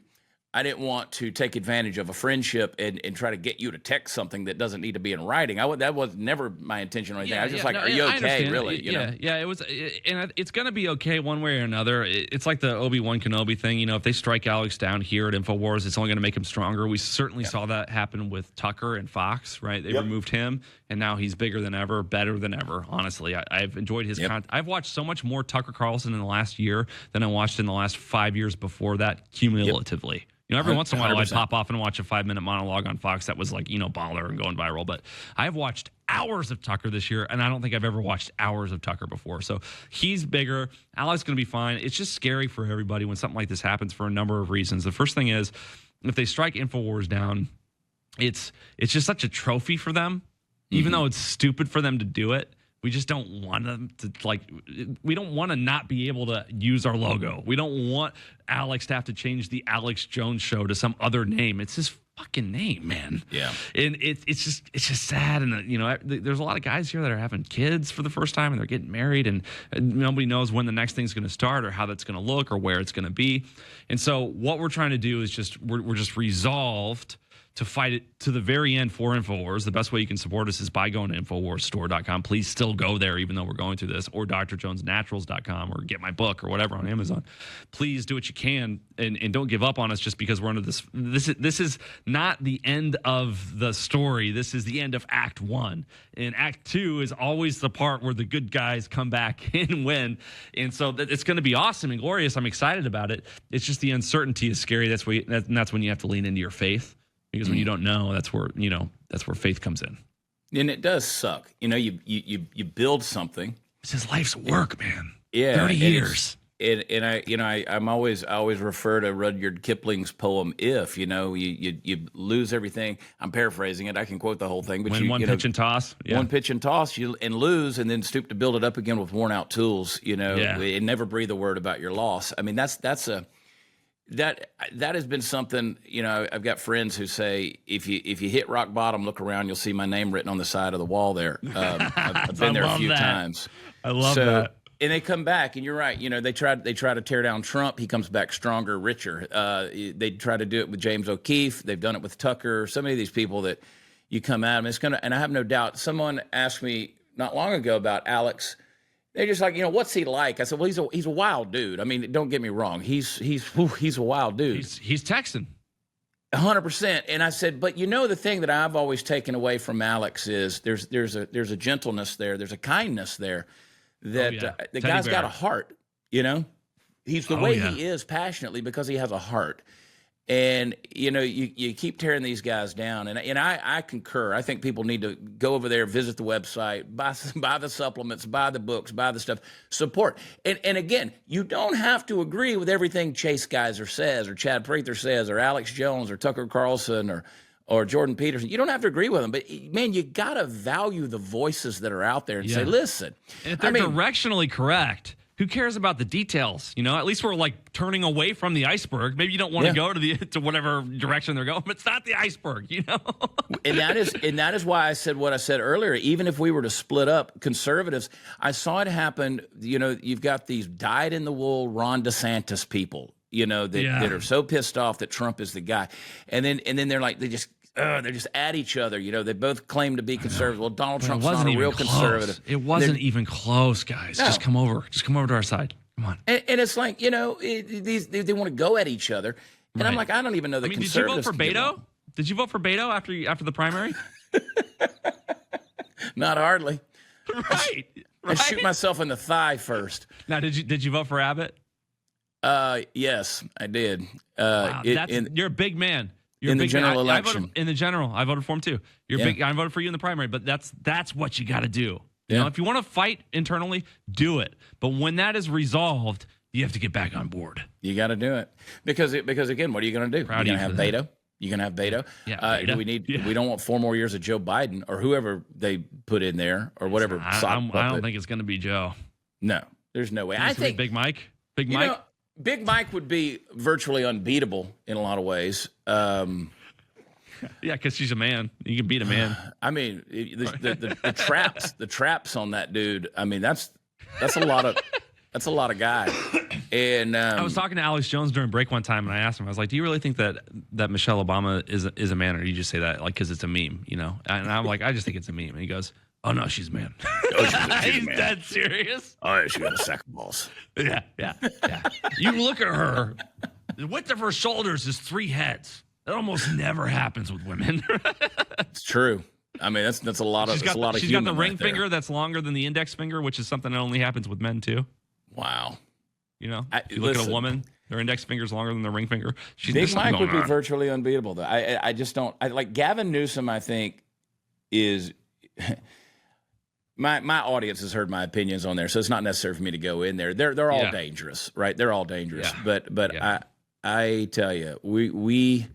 I didn't want to take advantage of a friendship and try to get you to text something that doesn't need to be in writing. That was never my intention or anything. I was just are you okay, really? It was, and it's going to be okay one way or another. It's like the Obi-Wan Kenobi thing. You know, if they strike Alex down here at InfoWars, it's only going to make him stronger. We certainly saw that happen with Tucker and Fox, right? They removed him, and now he's bigger than ever, better than ever. Honestly, I've enjoyed his content. I've watched so much more Tucker Carlson in the last year than I watched in the last 5 years before that, cumulatively. You know, every once in a while 100%. I'd pop off and watch a 5-minute monologue on Fox that was like, baller and going viral. But I've watched hours of Tucker this year, and I don't think I've ever watched hours of Tucker before. So he's bigger. Alex is going to be fine. It's just scary for everybody when something like this happens for a number of reasons. The first thing is, if they strike InfoWars down, it's just such a trophy for them, even though it's stupid for them to do it. We just don't want them to, we don't want to not be able to use our logo. We don't want Alex to have to change the Alex Jones show to some other name. It's his fucking name, man. Yeah. And it's just sad. And, there's a lot of guys here that are having kids for the first time and they're getting married and nobody knows when the next thing's going to start or how that's going to look or where it's going to be. And so what we're trying to do is we're just resolved to fight it to the very end for InfoWars. The best way you can support us is by going to InfoWarsStore.com. Please still go there, even though we're going through this, or DrJonesNaturals.com, or get my book or whatever on Amazon. Please do what you can and don't give up on us just because we're under this. This is not the end of the story. This is the end of Act 1. And Act 2 is always the part where the good guys come back and win. And so it's going to be awesome and glorious. I'm excited about it. It's just the uncertainty is scary. That's when you have to lean into your faith. Because when you don't know, that's where faith comes in. And it does suck. You build something. It's his life's work, man. Yeah, 30 years. I always refer to Rudyard Kipling's poem "If." You lose everything. I'm paraphrasing it. I can quote the whole thing. But pitch and toss. Yeah. One pitch and toss, and lose, and then stoop to build it up again with worn out tools. And never breathe a word about your loss. I mean, that has been something. I've got friends who say if you hit rock bottom, look around, you'll see my name written on the side of the wall there. I've been there a few times. I love that. And they come back, and you're right. They try to tear down Trump. He comes back stronger, richer. They try to do it with James O'Keefe. They've done it with Tucker. So many of these people that you come at them, and I have no doubt. Someone asked me not long ago about Alex. They're just like, what's he like? I said, well, he's a wild dude. I mean, don't get me wrong. He's a wild dude. He's Texan. 100%. And I said, but the thing that I've always taken away from Alex is there's a gentleness there. There's a kindness there that the guy's got a heart, He's the way he is passionately because he has a heart. And, you keep tearing these guys down. And I concur. I think people need to go over there, visit the website, buy the supplements, buy the books, buy the stuff, support. And again, you don't have to agree with everything Chase Geiser says or Chad Prather says or Alex Jones or Tucker Carlson or Jordan Peterson. You don't have to agree with them. But, man, you got to value the voices that are out there and say, listen. And if they're directionally correct, who cares about the details? At least we're turning away from the iceberg. Maybe you don't want to go to whatever direction they're going, but it's not the iceberg, And that is why I said what I said earlier. Even if we were to split up conservatives, I saw it happen. You've got these dyed-in-the-wool Ron DeSantis people, that are so pissed off that Trump is the guy, and then they're like they're just at each other. They both claim to be conservative. Well, Donald Trump's not a real conservative. It wasn't even close, guys. No. Just come over to our side. Come on. And it's like, they want to go at each other. And right. I'm like, I don't even know the conservatives. Did you vote for Beto? Did you vote for Beto after the primary? Not hardly. Right. I shoot myself in the thigh first. Now, did you vote for Abbott? Yes, I did. Wow, you're a big man. In the general election. I voted for him too. Big. I voted for you in the primary, but that's what you got to do. If you want to fight internally, do it. But when that is resolved, you have to get back on board. You got to do it because again, what are you going to do? You're going to have Beto. You're going to have Beto. Yeah. We don't want 4 more years of Joe Biden or whoever they put in there or whatever. I don't think it's going to be Joe. No, there's no way. I think Big Mike. Big Mike. Big Mike would be virtually unbeatable in a lot of ways. Yeah, because she's a man. You can beat a man. I mean, the traps on that dude. I mean, that's a lot of guy. And I was talking to Alex Jones during break one time, and I asked him, I was like, "Do you really think that Michelle Obama is a man, or do you just say that like because it's a meme, you know?" And I'm like, "I just think it's a meme." And he goes, "Oh no, she's a man." Oh, she's a He's man. dead serious. Oh, yeah, she got a sack of balls. Yeah. You look at her. The width of her shoulders is 3 heads. That almost never happens with women. it's true. I mean, that's a lot of She's got the human ring right there. finger that's longer than the index finger, which is something that only happens with men too. Wow. You know, if you look at a woman, their index finger's longer than their ring finger. Big Mike would be virtually unbeatable, though. I just don't. Like Gavin Newsom, I think is my audience has heard my opinions on there, so it's not necessary for me to go in there. They're all dangerous, right? They're all dangerous. Yeah. But I tell you, we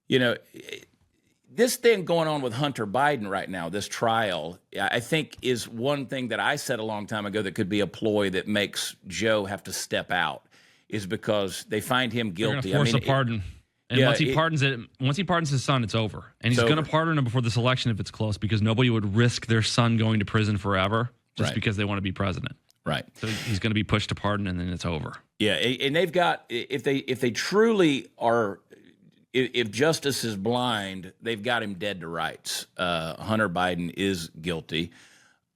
you know. This thing going on with Hunter Biden right now, this trial, I think is one thing that I said a long time ago that could be a ploy that makes Joe have to step out, is because they find him guilty. They're gonna force a pardon. And once he pardons his son, it's over. And he's going to pardon him before this election if it's close, because nobody would risk their son going to prison forever just because they want to be president. Right. So he's going to be pushed to pardon, and then it's over. Yeah, and they've got, if they truly are, if justice is blind, they've got him dead to rights. Hunter Biden is guilty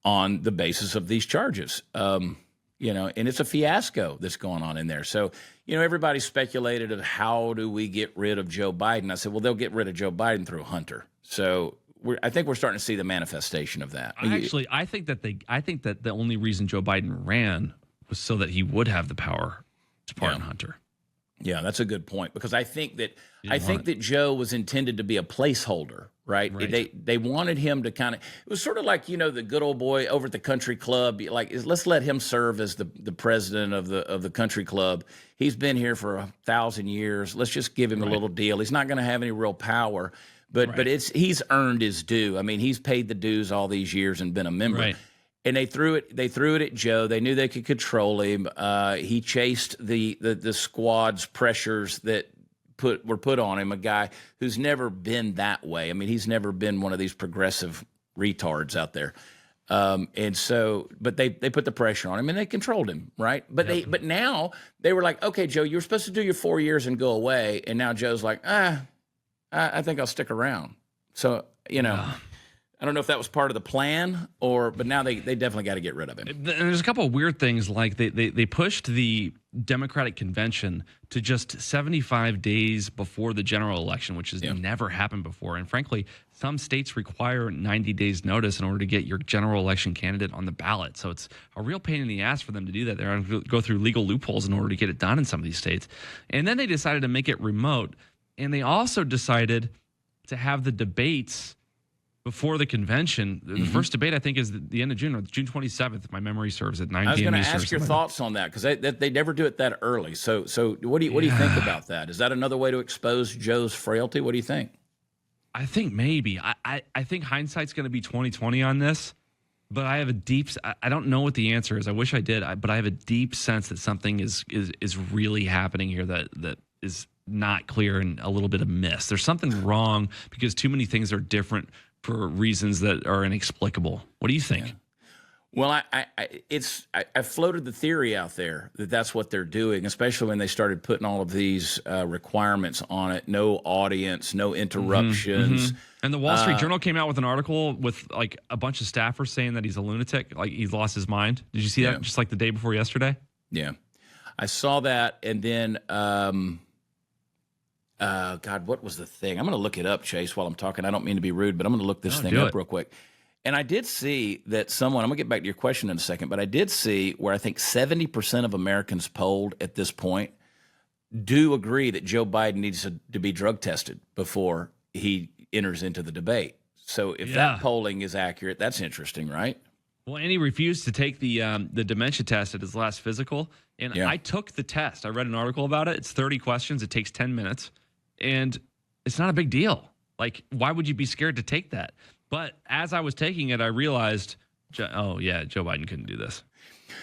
on the basis of these charges. And it's a fiasco that's going on in there. So, everybody speculated of how do we get rid of Joe Biden. I said, well, they'll get rid of Joe Biden through Hunter. So I think we're starting to see the manifestation of that. I think that the only reason Joe Biden ran was so that he would have the power to pardon Hunter. Yeah, that's a good point, because I think that Joe was intended to be a placeholder, right? They wanted him to kind of, it was sort of like, the good old boy over at the country club, like, let's let him serve as the president of the country club. He's been here for 1,000 years. Let's just give him a little deal. He's not going to have any real power, but he's earned his due. I mean, he's paid the dues all these years and been a member. Right. And they threw it at Joe. They knew they could control him. He chased the squad's pressures that were put on him, a guy who's never been that way. I mean, he's never been one of these progressive retards out there. But they put the pressure on him and they controlled him, right? But now they were like, okay, Joe, you were supposed to do your 4 years and go away. And now Joe's like, I think I'll stick around. So, I don't know if that was part of the plan but now they definitely got to get rid of him. And there's a couple of weird things, like they pushed the Democratic convention to just 75 days before the general election, which has never happened before. And frankly, some states require 90 days notice in order to get your general election candidate on the ballot. So it's a real pain in the ass for them to do that. They're going to go through legal loopholes in order to get it done in some of these states. And then they decided to make it remote. And they also decided to have the debates before the convention. The first debate, I think, is the end of June, or June 27th, if my memory serves, at 9 p.m. Eastern. I was going to ask your thoughts on that, because they never do it that early. So what do you think about that? Is that another way to expose Joe's frailty? What do you think? I think maybe. I think hindsight's going to be 20/20 on this, but I have a deep. I don't know what the answer is. I wish I did, but I have a deep sense that something is really happening here that is not clear and a little bit of miss. There's something wrong because too many things are different for reasons that are inexplicable. What do you think? Yeah. Well, I floated the theory out there that that's what they're doing, especially when they started putting all of these requirements on it. No audience, no interruptions. And the Wall Street Journal came out with an article with like a bunch of staffers saying that he's a lunatic, like he's lost his mind. Did you see that just like the day before yesterday? Yeah. I saw that, and then God, what was the thing? I'm going to look it up, Chase, while I'm talking. I don't mean to be rude, but I'm going to look this thing up real quick. And I did see that I'm going to get back to your question in a second, but I did see where I think 70% of Americans polled at this point do agree that Joe Biden needs to be drug tested before he enters into the debate. So if that polling is accurate, that's interesting, right? Well, and he refused to take the dementia test at his last physical. And I took the test. I read an article about it. It's 30 questions. It takes 10 minutes. And it's not a big deal. Like, why would you be scared to take that? But as I was taking it, I realized, Joe Biden couldn't do this.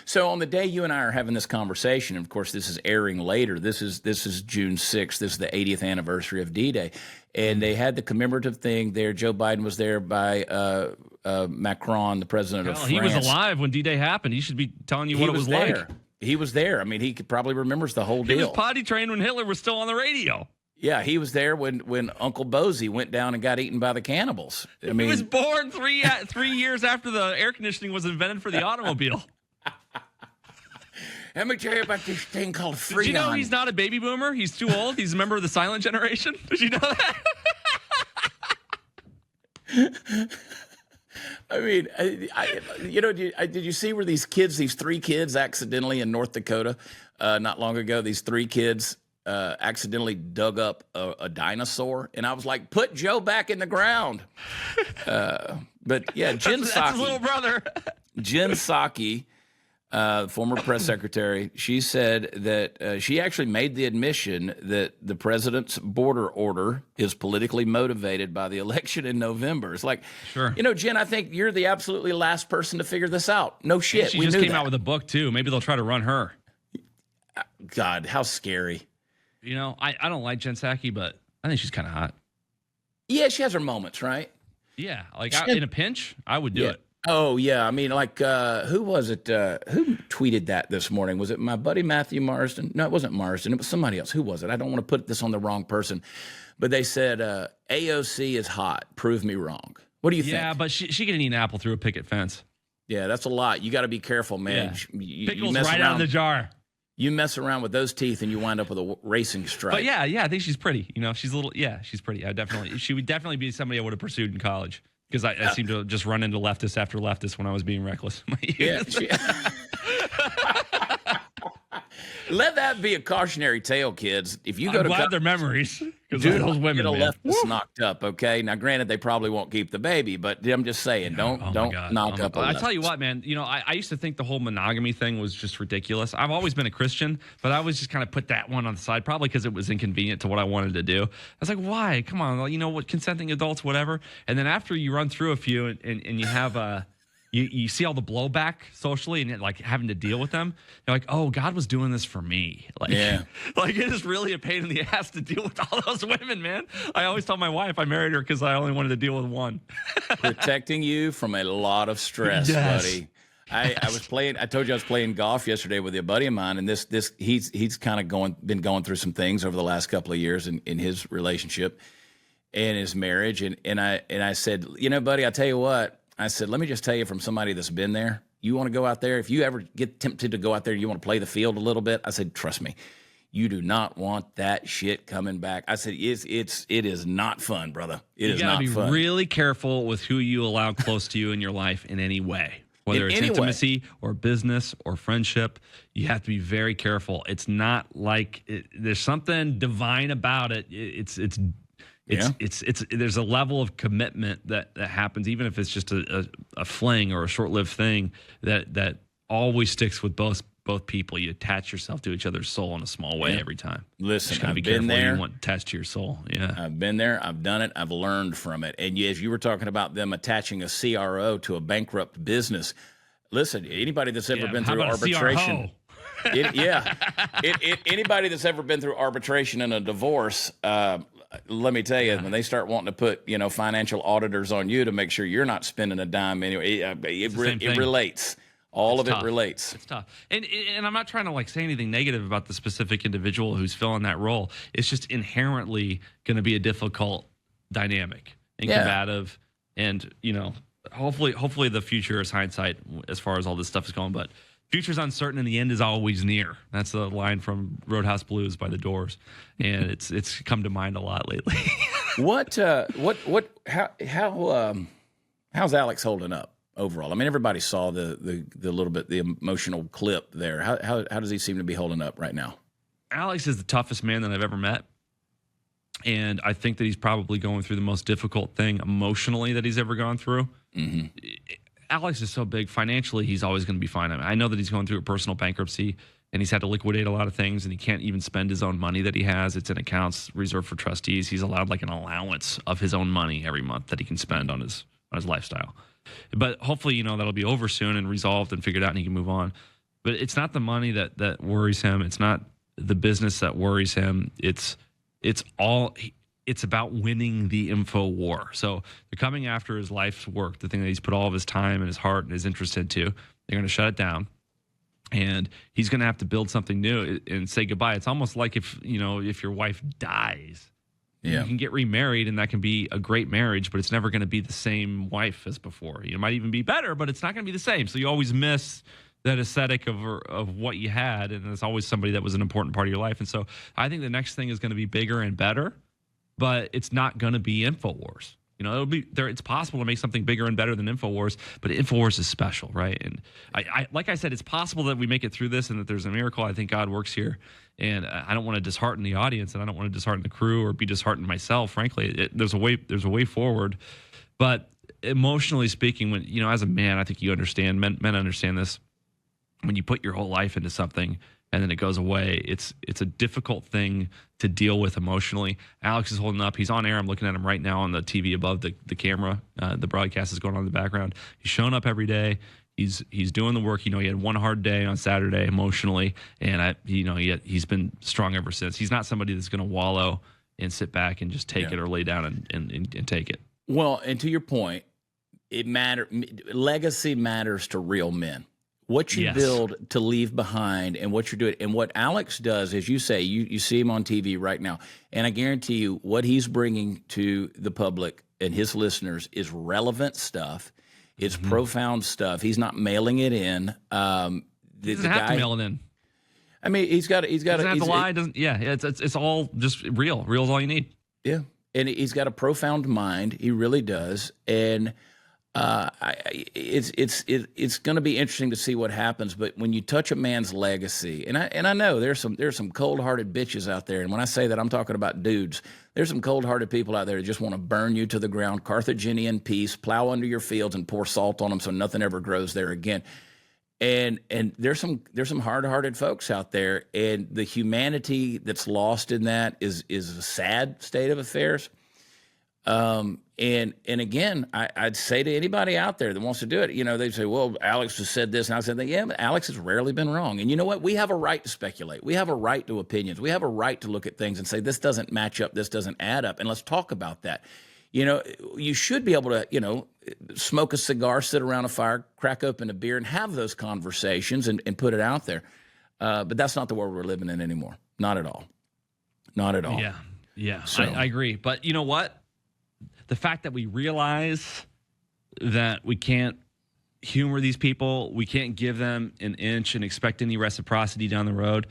So on the day you and I are having this conversation, and of course this is airing later, this is June 6th, this is the 80th anniversary of D-Day, and they had the commemorative thing there. Joe Biden was there by Macron, the president of France. He was alive when D-Day happened. He should be telling you what it was like. He was there. I mean, he probably remembers the whole He deal. was potty trained when Hitler was still on the radio. Yeah, he was there when Uncle Bosie went down and got eaten by the cannibals. I He mean, was born 3 years after the air conditioning was invented for the automobile. let me tell you about this thing called Freon. Did you know he's not a baby boomer? He's too old. He's a member of the silent generation. Did you know that? I mean, did you see where these 3 kids accidentally in North Dakota not long ago, these 3 kids accidentally dug up a dinosaur? And I was like, put Joe back in the ground. But yeah, Jen That's Psaki. his little brother. Jen Psaki, former press secretary, she said that she actually made the admission that the president's border order is politically motivated by the election in November. It's like, Sure. Jen, I think you're the absolutely last person to figure this out. No shit. She we just knew came that. out with a book, too. Maybe they'll try to run her. God, how scary. I don't like Jen Psaki, but I think she's kind of hot. Yeah, she has her moments, right? Yeah, in a pinch, I would do it. Oh, yeah. I mean, like, who was it? Who tweeted that this morning? Was it my buddy Matthew Marsden? No, it wasn't Marsden. It was somebody else. Who was it? I don't want to put this on the wrong person. But they said, AOC is hot. Prove me wrong. What do you think? Yeah, but she can eat an apple through a picket fence. Yeah, that's a lot. You got to be careful, man. Yeah. Pickles right out of the jar. You mess around with those teeth and you wind up with a racing stripe. But yeah, I think she's pretty. She's a little, she's pretty. She would definitely be somebody I would have pursued in college. Because I seem to just run into leftist after leftist when I was being reckless. Yeah. Let that be a cautionary tale, kids. If you go I'm to glad they're memories. Because do those women, get a man. leftist knocked up, okay? Now, granted, they probably won't keep the baby, but I'm just saying, don't knock up a I tell you leftist. what, man. I used to think the whole monogamy thing was just ridiculous. I've always been a Christian, but I always just kind of put that one on the side, probably because it was inconvenient to what I wanted to do. I was like, why? Come on, what? Consenting adults, whatever. And then after you run through a few and you have You see all the blowback socially and like having to deal with them. You're like, oh, God was doing this for me. Like, Yeah. Like it is really a pain in the ass to deal with all those women, man. I always tell my wife I married her because I only wanted to deal with one. Protecting you from a lot of stress, Yes. buddy. I told you I was playing golf yesterday with a buddy of mine, and he's kind of been going through some things over the last couple of years in his relationship and his marriage. And I said, buddy, I tell you what. I said, let me just tell you from somebody that's been there, you want to go out there, if you ever get tempted to go out there, you want to play the field a little bit. I said, trust me, you do not want that shit coming back. I said, it is not fun, brother. It is not fun. You got to be really careful with who you allow close to you in your life in any way, whether it's intimacy or business or friendship. You have to be very careful. It's not like there's something divine about it. There's a level of commitment that happens, even if it's just a fling or a short-lived thing that always sticks with both people. You attach yourself to each other's soul in a small way every time. Listen, I've be been there. You want attached to your soul. Yeah, I've been there. I've done it. I've learned from it. And as you were talking about them attaching a CRO to a bankrupt business, listen, anybody that's ever been through arbitration. Anybody that's ever been through arbitration and a divorce, let me tell you, when they start wanting to put, financial auditors on you to make sure you're not spending a dime anyway, it relates. All of it relates. It's tough. And I'm not trying to say anything negative about the specific individual who's filling that role. It's just inherently going to be a difficult dynamic and combative. And, hopefully the future is hindsight as far as all this stuff is going. But future's uncertain and the end is always near. That's a line from Roadhouse Blues by The Doors, and it's come to mind a lot lately. How's Alex holding up overall? I mean, everybody saw the little bit, the emotional clip there. How does he seem to be holding up right now? Alex is the toughest man that I've ever met, and I think that he's probably going through the most difficult thing emotionally that he's ever gone through. Mm-hmm. Alex is so big financially, he's always going to be fine. I know that he's going through a personal bankruptcy and he's had to liquidate a lot of things and he can't even spend his own money that he has. It's in accounts reserved for trustees. He's allowed an allowance of his own money every month that he can spend on his lifestyle. But hopefully, that'll be over soon and resolved and figured out and he can move on. But it's not the money that worries him. It's not the business that worries him. It's about winning the info war. So they're coming after his life's work, the thing that he's put all of his time and his heart and his interest into. They're going to shut it down. and he's going to have to build something new and say goodbye. It's almost like if your wife dies, you can get remarried, and that can be a great marriage, but it's never going to be the same wife as before. It might even be better, but it's not going to be the same. So you always miss that aesthetic of what you had, and there's always somebody that was an important part of your life. And so I think the next thing is going to be bigger and better, but it's not going to be InfoWars. It'll be there. It's possible to make something bigger and better than InfoWars, but InfoWars is special, right? And I like I said, it's possible that we make it through this and that there's a miracle. I think God works here, and I don't want to dishearten the audience, and I don't want to dishearten the crew or be disheartened myself. Frankly, there's a way forward, but emotionally speaking, when as a man, I think you understand. Men understand this. When you put your whole life into something and then it goes away, it's a difficult thing to deal with emotionally. Alex is holding up. He's on air. I'm looking at him right now on the TV above the camera. The broadcast is going on in the background. He's showing up every day. He's doing the work. He had one hard day on Saturday emotionally, and he's been strong ever since. He's not somebody that's going to wallow and sit back and just take it or lay down and take it. Well, and to your point, legacy matters to real men. What you build to leave behind and what you're doing. And what Alex does, as you say, you see him on TV right now. And I guarantee you what he's bringing to the public and his listeners is relevant stuff. It's profound stuff. He's not mailing it in. He doesn't have to mail it in. I mean, he's got doesn't have to lie. It's all just real. Real is all you need. Yeah. And he's got a profound mind. He really does. And it's going to be interesting to see what happens. But when you touch a man's legacy, and I know there's some cold-hearted bitches out there, and when I say that, I'm talking about dudes. There's some cold-hearted people out there that just want to burn you to the ground, Carthaginian peace, plow under your fields, and pour salt on them so nothing ever grows there again. And there's some hard-hearted folks out there, and the humanity that's lost in that is a sad state of affairs. And again, I'd say to anybody out there that wants to do it, they say, well, Alex has said this, and I said that, yeah, but Alex has rarely been wrong. And you know what? We have a right to speculate. We have a right to opinions. We have a right to look at things and say, this doesn't match up, this doesn't add up, and let's talk about that. You should be able to, smoke a cigar, sit around a fire, crack open a beer, and have those conversations and put it out there. But that's not the world we're living in anymore. Not at all. Not at all. Yeah. So, I agree. But you know what? The fact that we realize that we can't humor these people, we can't give them an inch and expect any reciprocity down the road,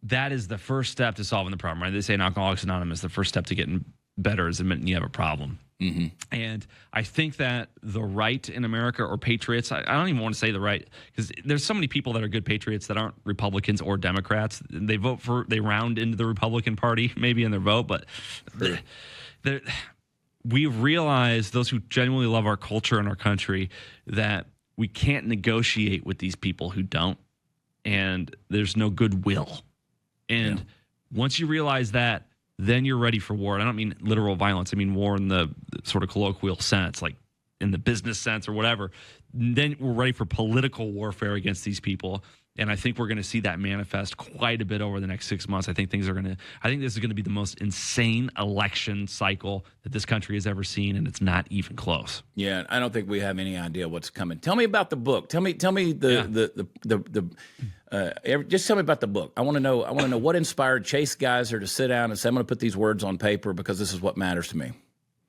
that is the first step to solving the problem, right? They say in Alcoholics Anonymous, the first step to getting better is admitting you have a problem. Mm-hmm. And I think that the right in America, or patriots, I don't even want to say the right, because there's so many people that are good patriots that aren't Republicans or Democrats. They round into the Republican Party maybe in their vote, but we realize, those who genuinely love our culture and our country, that we can't negotiate with these people who don't, and there's no goodwill. And once you realize that, then you're ready for war. And I don't mean literal violence. I mean war in the sort of colloquial sense, like in the business sense or whatever. Then we're ready for political warfare against these people. And I think we're going to see that manifest quite a bit over the next 6 months. I think this is going to be the most insane election cycle that this country has ever seen, and it's not even close. Yeah, I don't think we have any idea what's coming. Tell me about the book. Tell me just tell me about the book. I want to know what inspired Chase Geiser to sit down and say, I'm going to put these words on paper because this is what matters to me.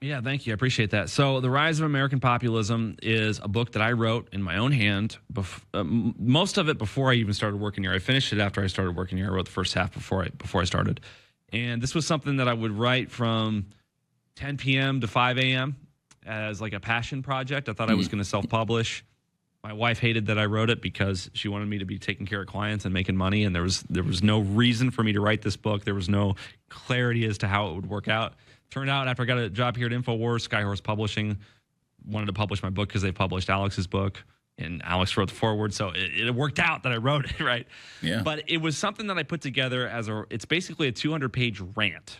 Yeah, thank you. I appreciate that. So The Rise of American Populism is a book that I wrote in my own hand, most of it before I even started working here. I finished it after I started working here. I wrote the first half before I started. And this was something that I would write from 10 p.m. to 5 a.m. as like a passion project. I thought I was going to self-publish. My wife hated that I wrote it because she wanted me to be taking care of clients and making money, and there was no reason for me to write this book. There was no clarity as to how it would work out. Turned out after I got a job here at InfoWars, Skyhorse Publishing wanted to publish my book because they published Alex's book, and Alex wrote the foreword, so it worked out that I wrote it, right? Yeah. But it was something that I put together it's basically a 200-page rant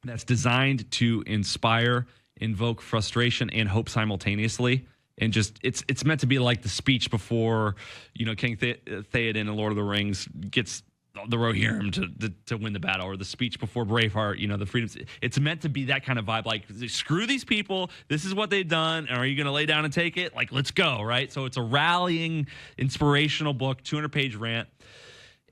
that's designed to inspire, invoke frustration and hope simultaneously. And just it's meant to be like the speech before King Theoden in Lord of the Rings gets the Rohirrim to win the battle, or the speech before Braveheart, the freedoms. It's meant to be that kind of vibe. Like, screw these people. This is what they've done. And are you going to lay down and take it? Like, let's go. Right. So it's a rallying, inspirational book, 200-page rant.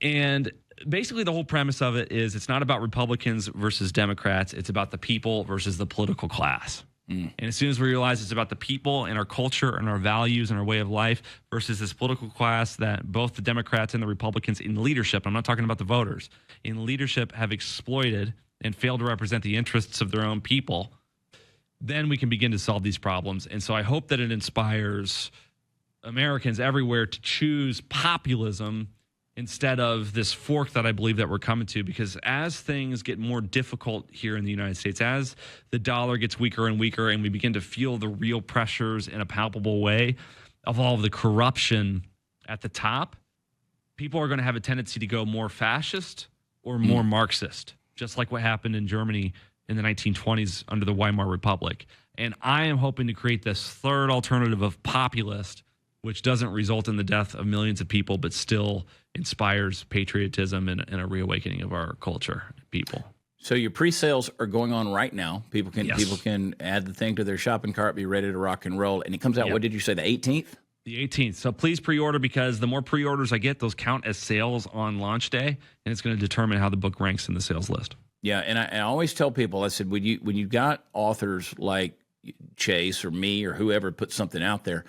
And basically the whole premise of it is it's not about Republicans versus Democrats. It's about the people versus the political class. And as soon as we realize it's about the people and our culture and our values and our way of life versus this political class that both the Democrats and the Republicans in leadership, I'm not talking about the voters, in leadership have exploited and failed to represent the interests of their own people, then we can begin to solve these problems. And so I hope that it inspires Americans everywhere to choose populism instead of this fork that I believe that we're coming to, because as things get more difficult here in the United States, as the dollar gets weaker and weaker, and we begin to feel the real pressures in a palpable way of all of the corruption at the top, people are going to have a tendency to go more fascist or more Marxist, just like what happened in Germany in the 1920s under the Weimar Republic. And I am hoping to create this third alternative of populist, which doesn't result in the death of millions of people, but still inspires patriotism and a reawakening of our culture and people. So your pre-sales are going on right now. People can Yes. add the thing to their shopping cart, be ready to rock and roll. And it comes out, Yep. what did you say, the 18th? The 18th. So please pre-order, because the more pre-orders I get, those count as sales on launch day, and it's going to determine how the book ranks in the sales list. Yeah, and I always tell people, I said, when you got authors like Chase or me or whoever put something out there,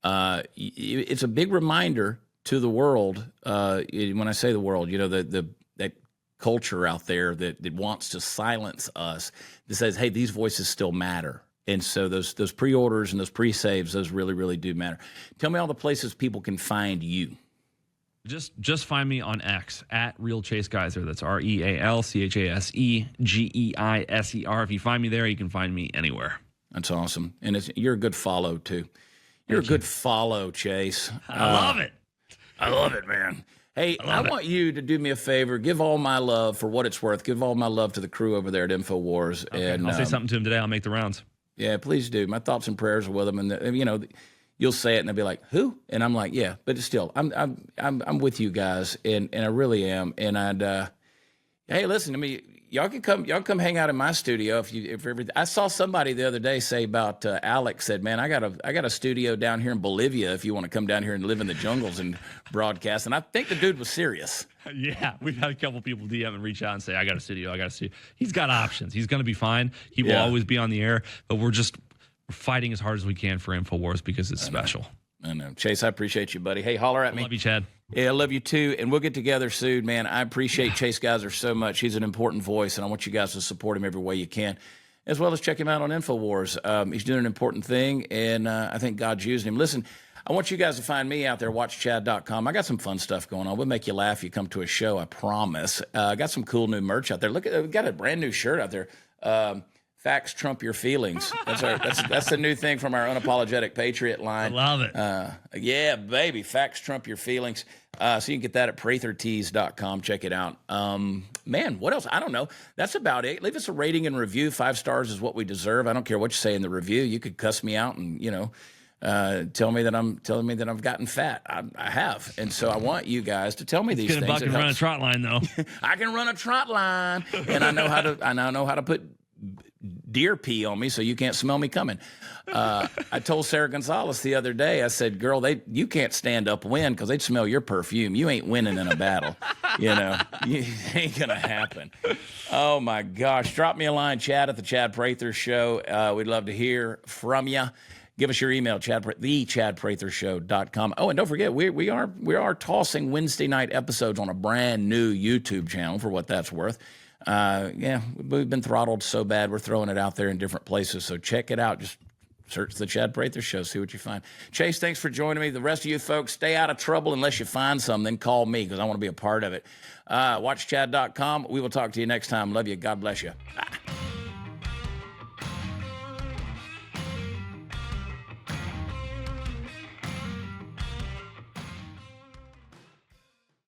it's a big reminder to the world. When I say the world, that culture out there that wants to silence us, that says, hey, these voices still matter. And so those pre-orders and those pre-saves, those really, really do matter. Tell me all the places people can find you. Just find me on X at Real Chase Geiser. That's RealChaseGeiser. If you find me there, you can find me anywhere. That's awesome. And you're a good follow, too. You're a good follow, Chase. I love it. I love it, man. Hey, I want you to do me a favor. Give all my love for what it's worth. Give all my love to the crew over there at InfoWars. Okay, And I'll say something to him today. I'll make the rounds. Yeah, please do. My thoughts and prayers are with them. And you'll say it, and they'll be like, "Who?" And I'm like, "Yeah," but still, I'm with you guys, and I really am. And hey, listen to me. Y'all come hang out in my studio if everything. I saw somebody the other day say about Alex said, "Man, I got a studio down here in Bolivia. If you want to come down here and live in the jungles and broadcast." And I think the dude was serious. Yeah, we've had a couple people DM and reach out and say, I got a studio. He's got options. He's going to be fine. He will always be on the air, but we're fighting as hard as we can for InfoWars because it's special. I know. Chase, I appreciate you, buddy. Hey, holler at me. Love you, Chad. Yeah, I love you too. And we'll get together soon, man. I appreciate Chase Geiser so much. He's an important voice, and I want you guys to support him every way you can, as well as check him out on InfoWars. He's doing an important thing, and I think God's using him. Listen, I want you guys to find me out there. Watch CHAD.com. I got some fun stuff going on. We'll make you laugh. You come to a show, I promise. I got some cool new merch out there. Look, we got a brand new shirt out there. Facts trump your feelings. That's the new thing from our Unapologetic Patriot line. I love it. Yeah, baby. Facts trump your feelings. So you can get that at prathertees.com. Check it out. Man, what else? I don't know. That's about it. Leave us a rating and review. 5 stars is what we deserve. I don't care what you say in the review. You could cuss me out and, tell me that I've gotten fat. I have. And so I want you guys to tell me these things. Buck and run a trot line, though. I can run a trot line, and I know how to put deer pee on me so you can't smell me coming. I told Sarah Gonzalez the other day, I said, girl, you can't stand upwind because they'd smell your perfume. You ain't winning in a battle. It ain't going to happen. Oh, my gosh. Drop me a line, Chad at the Chad Prather Show. We'd love to hear from you. Give us your email, thechadprathershow.com. Oh, and don't forget, we are tossing Wednesday night episodes on a brand new YouTube channel for what that's worth. We've been throttled so bad, we're throwing it out there in different places. So check it out. Just search the Chad Prather Show, see what you find. Chase, thanks for joining me. The rest of you folks, stay out of trouble unless you find something. Call me because I want to be a part of it. Watch CHAD.com. We will talk to you next time. Love you. God bless you. Bye.